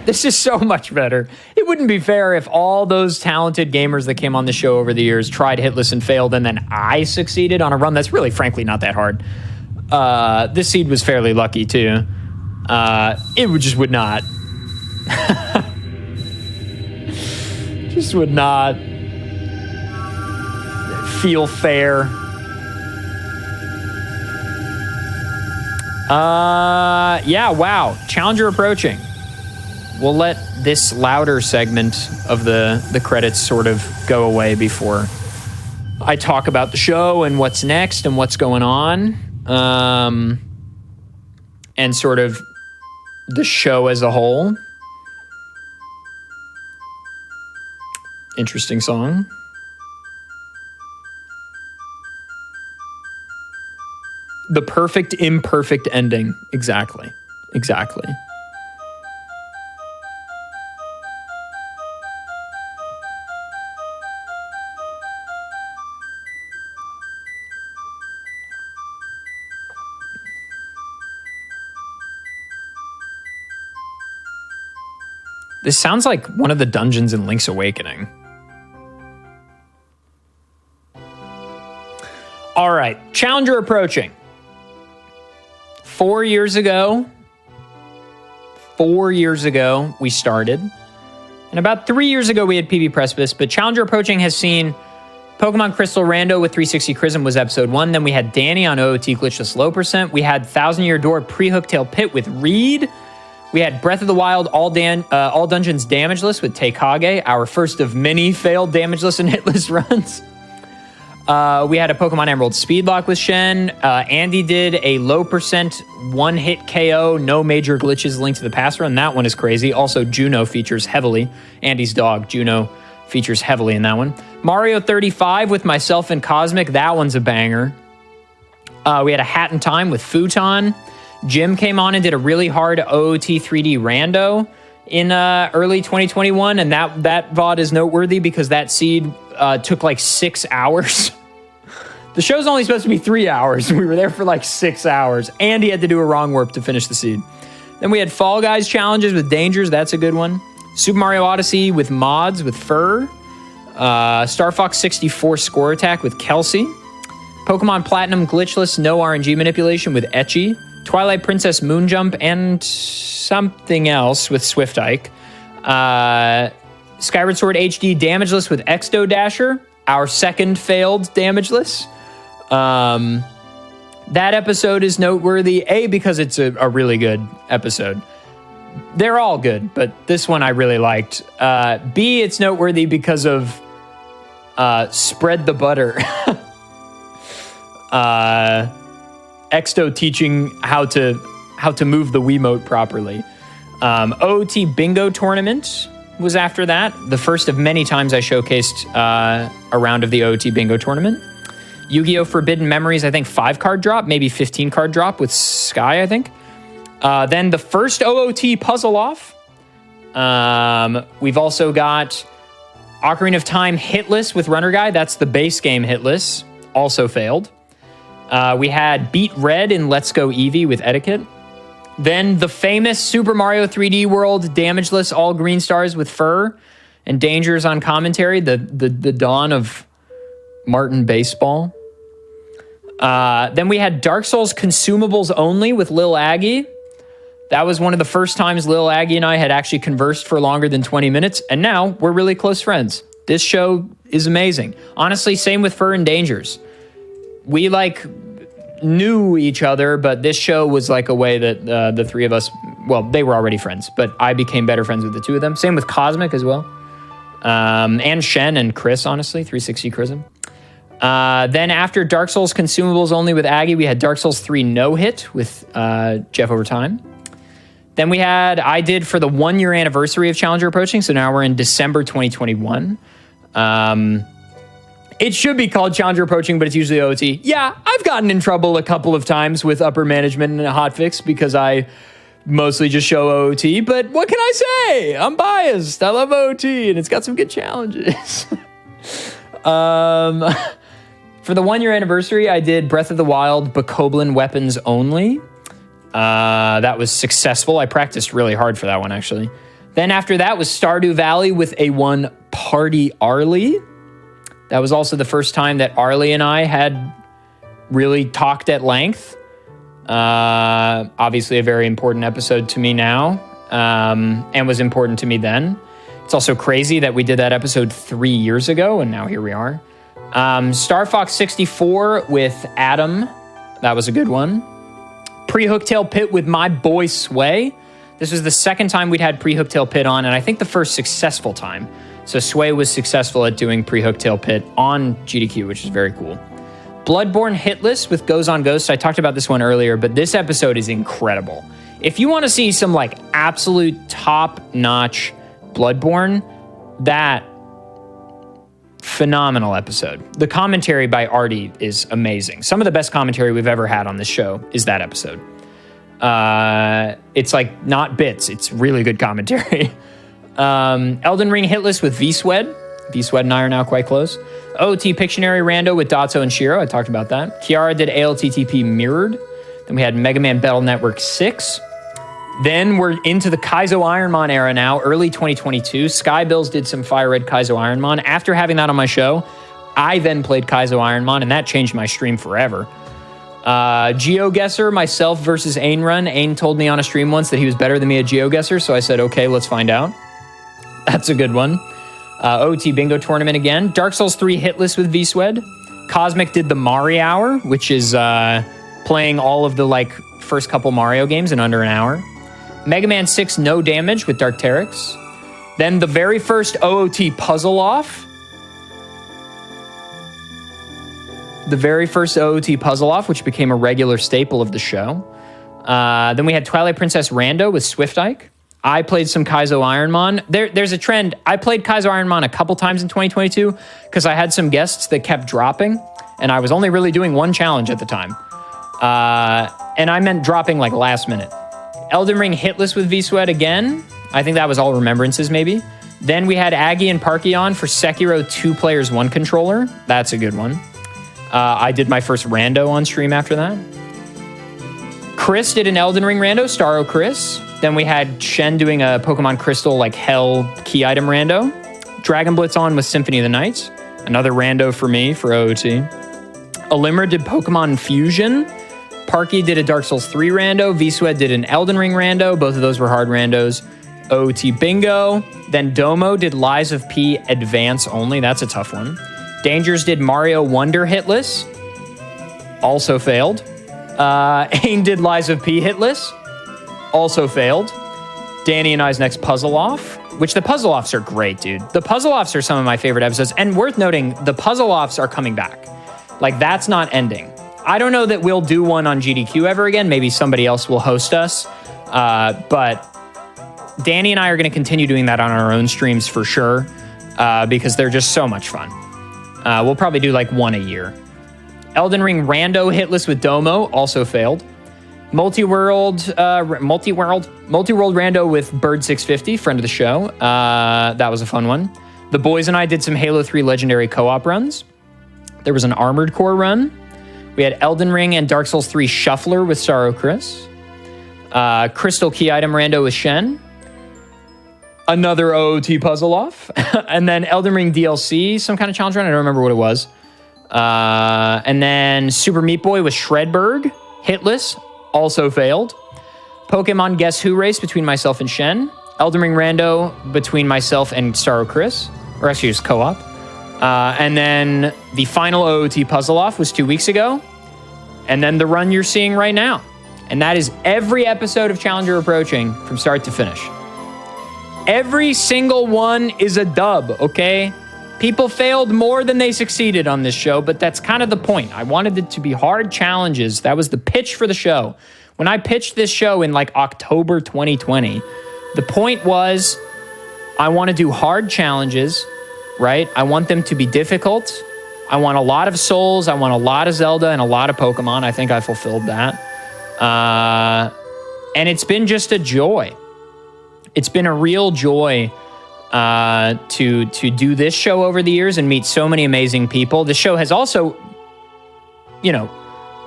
This is so much better. It wouldn't be fair if all those talented gamers that came on the show over the years tried hitless and failed, and then I succeeded on a run that's really, frankly, not that hard. This seed was fairly lucky, too. Just would not. Just would not feel fair. Yeah, wow. Challenger Approaching. We'll let this louder segment of the credits sort of go away before I talk about the show and what's next and what's going on. And sort of the show as a whole. Interesting song. The perfect, imperfect ending. Exactly. This sounds like one of the dungeons in Link's Awakening. All right, Challenger Approaching. 4 years ago, we started. And about 3 years ago, we had PB Precipice, but Challenger Approaching has seen Pokemon Crystal Rando with 360 Chrism was episode 1. Then we had Danny on OoT Glitchless Low Percent. We had Thousand Year Door Pre-Hooktail Pit with Reed. We had Breath of the Wild All Dungeons Damageless with Teikage, our first of many failed Damageless and Hitless runs. We had a Pokemon Emerald Speedlock with Shen. Andy did a low percent one-hit KO, no major glitches linked to the past run. That one is crazy. Also, Juno features heavily. Andy's dog, Juno, features heavily in that one. Mario 35 with myself and Cosmic. That one's a banger. We had a Hat in Time with Futon. Jim came on and did a really hard OOT 3D rando in early 2021, and that VOD is noteworthy because that seed took like 6 hours. The show's only supposed to be 3 hours. We were there for like 6 hours, and he had to do a wrong warp to finish the seed. Then we had Fall Guys challenges with Dangers. That's a good one. Super Mario Odyssey with mods with Fur. Star Fox 64 Score Attack with Kelsey. Pokemon Platinum Glitchless No RNG Manipulation with Etchy. Twilight Princess Moonjump and something else with Swift Ike. Skyward Sword HD Damageless with Exto Dasher, our second failed Damageless. That episode is noteworthy, A, because it's a really good episode. They're all good, but this one I really liked. B, it's noteworthy because of Spread the Butter. Exto teaching how to move the Wiimote properly. OOT Bingo Tournament was after that. The first of many times I showcased a round of the OOT Bingo Tournament. Yu-Gi-Oh! Forbidden Memories, I think 5-card drop, maybe 15-card drop with Sky, I think. Then the first OOT Puzzle Off. We've also got Ocarina of Time Hitless with Runner Guy. That's the base game Hitless. Also failed. We had Beat Red in Let's Go Eevee with Etiquette. Then the famous Super Mario 3D World damageless all green stars with fur and dangers on commentary. The dawn of Martin Baseball. Then we had Dark Souls consumables only with Lil Aggie. That was one of the first times Lil Aggie and I had actually conversed for longer than 20 minutes. And now we're really close friends. This show is amazing. Honestly, same with Fur and Dangers. We knew each other, but this show was like a way that the three of us, well, they were already friends, but I became better friends with the two of them. Same with Cosmic as well. And Shen and Chris, honestly, 360 Chrism. Then after Dark Souls consumables only with Aggie, we had Dark Souls 3 No Hit with Jeff Overtime. Then I did for the 1 year anniversary of Challenger approaching. So now we're in December 2021. It should be called Challenger approaching, but it's usually OoT. Yeah, I've gotten in trouble a couple of times with upper management and Hotfix because I mostly just show OoT. But what can I say? I'm biased. I love OoT, and it's got some good challenges. For the 1 year anniversary, I did Breath of the Wild Bokoblin weapons only. That was successful. I practiced really hard for that one, actually. Then after that was Stardew Valley with A1 Party Arlie. That was also the first time that Arlie and I had really talked at length. Obviously a very important episode to me now, and was important to me then. It's also crazy that we did that episode 3 years ago, and now here we are. Star Fox 64 with Adam. That was a good one. Pre-Hooktail Pit with my boy Sway. This was the second time we'd had Pre-Hooktail Pit on, and I think the first successful time. So Sway was successful at doing Pre-Hooktail Pit on GDQ, which is very cool. Bloodborne Hitless with Goes on Ghost. I talked about this one earlier, but this episode is incredible. If you want to see some absolute top-notch Bloodborne, that phenomenal episode. The commentary by Artie is amazing. Some of the best commentary we've ever had on this show is that episode. It's not bits, it's really good commentary. Elden Ring Hitless with V-Swed. V-Swed and I are now quite close. OT Pictionary Rando with Dotso and Shiro. I talked about that. Kiara did ALTTP Mirrored. Then we had Mega Man Battle Network 6. Then we're into the Kaizo Ironmon era now, early 2022. Skybills did some Fire Red Kaizo Ironmon. After having that on my show, I then played Kaizo Ironmon, and that changed my stream forever. GeoGuessr, myself versus Ain Run. Ain told me on a stream once that he was better than me at GeoGuessr, so I said, okay, let's find out. That's a good one. OT Bingo Tournament again. Dark Souls 3 Hitless with V-Swed. Cosmic did the Mario Hour, which is playing all of the first couple Mario games in under an hour. Mega Man 6 No Damage with Darkterix. Then the very first OOT Puzzle Off. The very first OOT Puzzle Off, which became a regular staple of the show. Then we had Twilight Princess Rando with Swift Ike. I played some Kaizo Ironmon. There's a trend. I played Kaizo Ironmon a couple times in 2022 because I had some guests that kept dropping, and I was only really doing one challenge at the time. And I meant dropping last minute. Elden Ring Hitless with V-Sweat again. I think that was all Remembrances, maybe. Then we had Aggie and Parky on for Sekiro 2 Players 1 Controller. That's a good one. I did my first rando on stream after that. Chris did an Elden Ring rando, Starro Chris. Then we had Shen doing a Pokemon Crystal Hell key item rando. Dragon Blitz on with Symphony of the Night. Another rando for me for OOT. Alimra did Pokemon Fusion. Parky did a Dark Souls 3 rando. V-Sweat did an Elden Ring rando. Both of those were hard randos. OOT Bingo. Then Domo did Lies of P Advance only. That's a tough one. Dangers did Mario Wonder Hitless. Also failed. Ain did Lies of P Hitless. Also failed. Danny and I's next Puzzle Off, which the Puzzle Offs are great, dude. The Puzzle Offs are some of my favorite episodes. And worth noting, the Puzzle Offs are coming back. That's not ending. I don't know that we'll do one on GDQ ever again. Maybe somebody else will host us. But Danny and I are going to continue doing that on our own streams for sure, because they're just so much fun. We'll probably do one a year. Elden Ring Rando Hitless with Domo also failed. Multi-World Rando with Bird 650, friend of the show. That was a fun one. The boys and I did some Halo 3 Legendary co-op runs. There was an Armored Core run. We had Elden Ring and Dark Souls 3 Shuffler with Starro Chris. Crystal Key Item Rando with Shen. Another OOT puzzle off. And then Elden Ring DLC, some kind of challenge run. I don't remember what it was. And then Super Meat Boy with Shredberg. Hitless, also failed. Pokemon Guess Who race between myself and Shen. Elden Ring Rando between myself and Starro Chris. Or actually, just co-op. And then the final OOT puzzle off was 2 weeks ago. And then the run you're seeing right now. And that is every episode of Challenger Approaching from start to finish. Every single one is a dub, okay? People failed more than they succeeded on this show, but that's kind of the point. I wanted it to be hard challenges. That was the pitch for the show. When I pitched this show in like October 2020, the point was I want to do hard challenges, right? I want them to be difficult. I want a lot of Souls. I want a lot of Zelda and a lot of Pokemon. I think I fulfilled that. And it's been just a joy. It's been a real joy to do this show over the years and meet so many amazing people. The show has also,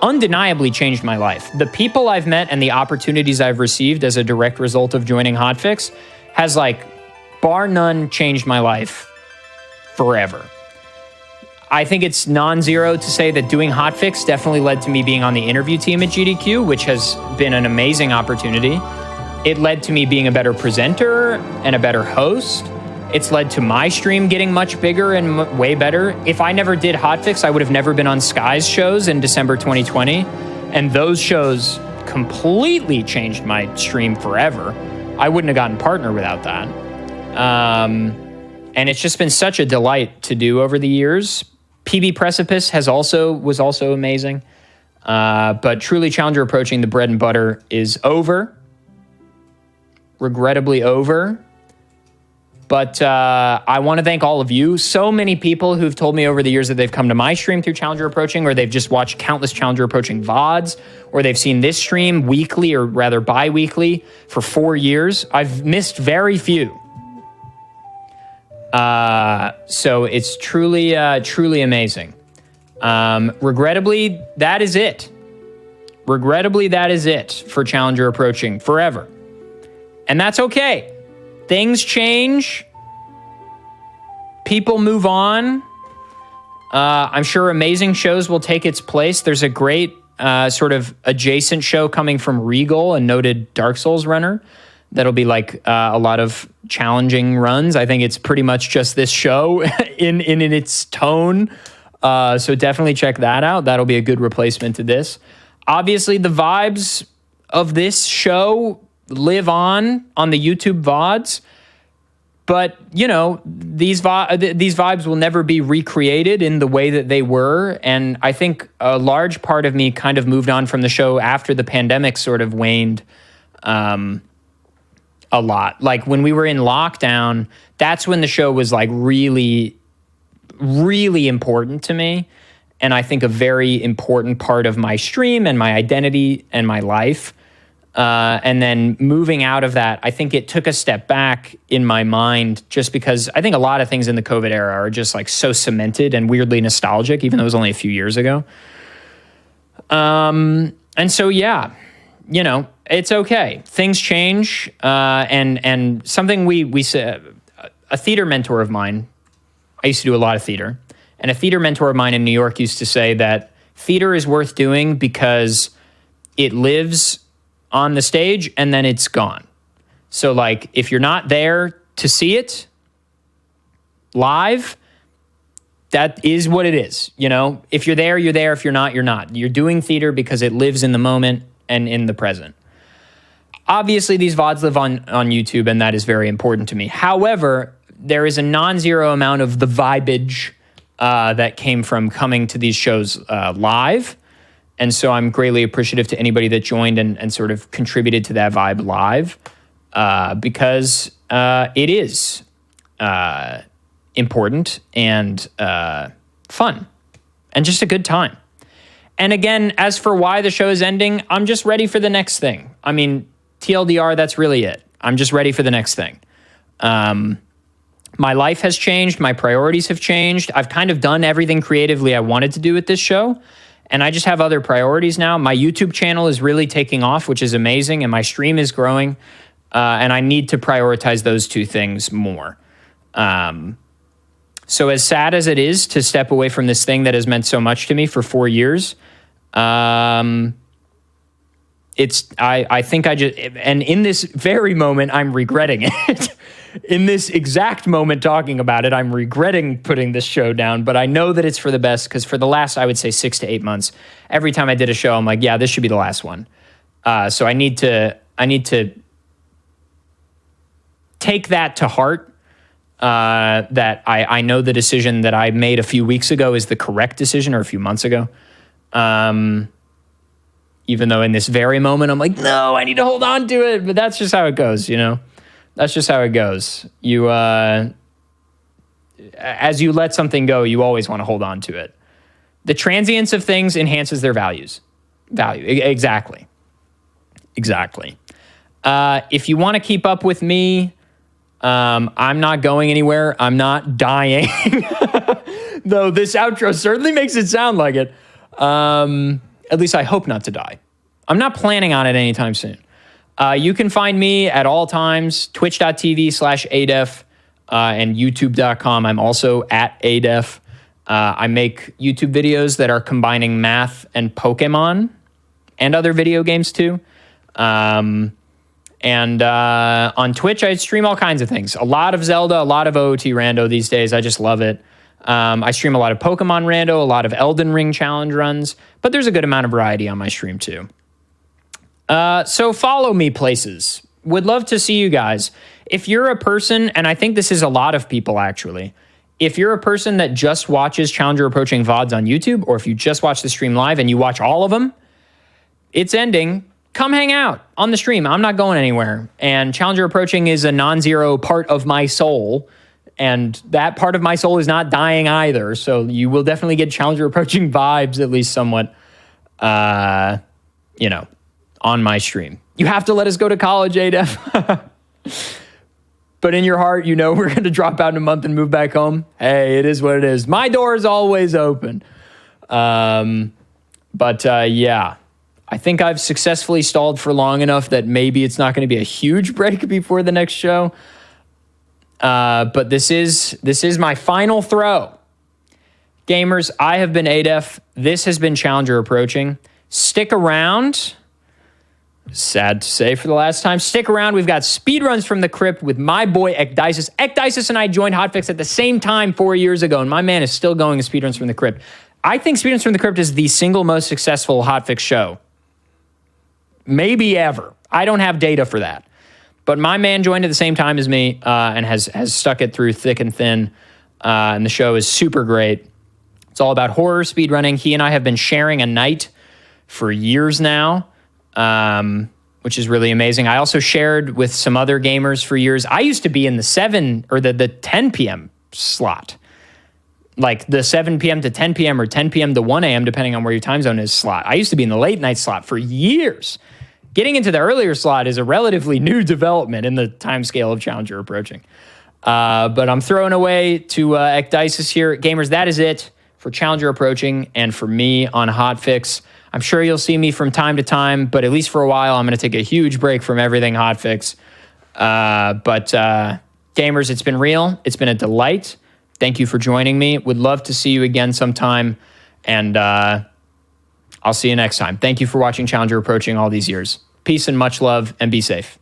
undeniably changed my life. The people I've met and the opportunities I've received as a direct result of joining Hotfix has, bar none, changed my life forever. I think it's non-zero to say that doing Hotfix definitely led to me being on the interview team at GDQ, which has been an amazing opportunity. It led to me being a better presenter and a better host. It's led to my stream getting much bigger and way better. If I never did Hotfix, I would have never been on Sky's shows in December 2020. And those shows completely changed my stream forever. I wouldn't have gotten Partner without that. And it's just been such a delight to do over the years. PB Precipice was also amazing. But truly Challenger Approaching, the bread and butter is over. Regrettably over. But I want to thank all of you. So many people who've told me over the years that they've come to my stream through Challenger Approaching, or they've just watched countless Challenger Approaching VODs, or they've seen this stream weekly, or rather bi-weekly, for 4 years. I've missed very few. So it's truly amazing. Regrettably, that is it. Regrettably, that is it for Challenger Approaching forever. And that's okay. Things change. People move on. I'm sure amazing shows will take its place. There's a great sort of adjacent show coming from Regal, a noted Dark Souls runner. That'll be a lot of challenging runs. I think it's pretty much just this show in its tone. So definitely check that out. That'll be a good replacement to this. Obviously, the vibes of this show live on the YouTube VODs. But, these vibes will never be recreated in the way that they were. And I think a large part of me kind of moved on from the show after the pandemic sort of waned a lot. Like when we were in lockdown, that's when the show was really, really important to me. And I think a very important part of my stream and my identity and my life. And then moving out of that, I think it took a step back in my mind just because I think a lot of things in the COVID era are just so cemented and weirdly nostalgic, even though it was only a few years ago. And so, yeah, it's okay. Things change. And something we said, a theater mentor of mine, I used to do a lot of theater, and a theater mentor of mine in New York used to say that theater is worth doing because it lives on the stage and then it's gone. So if you're not there to see it live, that is what it is. If you're there, you're there. If you're not, you're not. You're doing theater because it lives in the moment and in the present. Obviously, these VODs live on YouTube, and that is very important to me. However, there is a non-zero amount of the vibage that came from coming to these shows live. And so I'm greatly appreciative to anybody that joined and sort of contributed to that vibe live because it is important and fun and just a good time. And again, as for why the show is ending, I'm just ready for the next thing. I mean, TLDR, that's really it. I'm just ready for the next thing. My life has changed. My priorities have changed. I've kind of done everything creatively I wanted to do with this show. And I just have other priorities now. My YouTube channel is really taking off, which is amazing, and my stream is growing. And I need to prioritize those two things more. So as sad as it is to step away from this thing that has meant so much to me for 4 years, I think I just, and in this very moment, I'm regretting it. In this exact moment talking about it, I'm regretting putting this show down, but I know that it's for the best, because for the last, I would say 6 to 8 months, every time I did a show, I'm like, yeah, this should be the last one. So I need to take that to heart, that I know the decision that I made a few weeks ago is the correct decision, or a few months ago. Even though in this very moment, I'm like, no, I need to hold on to it. But that's just how it goes, you know? That's just how it goes. You, as you let something go, you always want to hold on to it. The transience of things enhances their value. Exactly. If you want to keep up with me, I'm not going anywhere. I'm not dying. Though this outro certainly makes it sound like it. At least I hope not to die. I'm not planning on it anytime soon. You can find me at all times, twitch.tv/adef, and youtube.com. I'm also at adef. I make YouTube videos that are combining math and Pokemon and other video games too. And on Twitch, I stream all kinds of things. A lot of Zelda, a lot of OOT rando these days. I just love it. I stream a lot of Pokemon rando, a lot of Elden Ring challenge runs, but there's a good amount of variety on my stream too. So follow me places. Would love to see you guys. If you're a person, and I think this is a lot of people actually, if you're a person that just watches Challenger Approaching VODs on YouTube, or if you just watch the stream live and you watch all of them, it's ending. Come hang out on the stream. I'm not going anywhere. And Challenger Approaching is a non-zero part of my soul. And that part of my soul is not dying either. So you will definitely get Challenger Approaching vibes, at least somewhat, on my stream. You have to let us go to college, ADEF. But in your heart, you know we're going to drop out in a month and move back home. Hey, it is what it is. My door is always open. Yeah, I think I've successfully stalled for long enough that maybe it's not going to be a huge break before the next show. But this is my final throw. Gamers, I have been ADEF. This has been Challenger Approaching. Stick around. Sad to say for the last time. Stick around. We've got Speedruns from the Crypt with my boy Ekdysis. Ekdysis and I joined Hotfix at the same time 4 years ago, and my man is still going to Speedruns from the Crypt. I think Speedruns from the Crypt is the single most successful Hotfix show. Maybe ever. I don't have data for that. But my man joined at the same time as me and has stuck it through thick and thin. And the show is super great. It's all about horror speedrunning. He and I have been sharing a night for years now, which is really amazing. I also shared with some other gamers for years. I used to be in the 7 or the 10 p.m. slot. Like the 7 p.m. to 10 p.m. or 10 p.m. to 1 a.m., depending on where your time zone is slot. I used to be in the late night slot for years. Getting into the earlier slot is a relatively new development in the time scale of Challenger Approaching. But I'm throwing away to Ekdysis here. Gamers, that is it for Challenger Approaching and for me on Hotfix. I'm sure you'll see me from time to time, but at least for a while, I'm going to take a huge break from everything Hotfix. But gamers, it's been real. It's been a delight. Thank you for joining me. Would love to see you again sometime. And I'll see you next time. Thank you for watching Challenger Approaching all these years. Peace and much love, and be safe.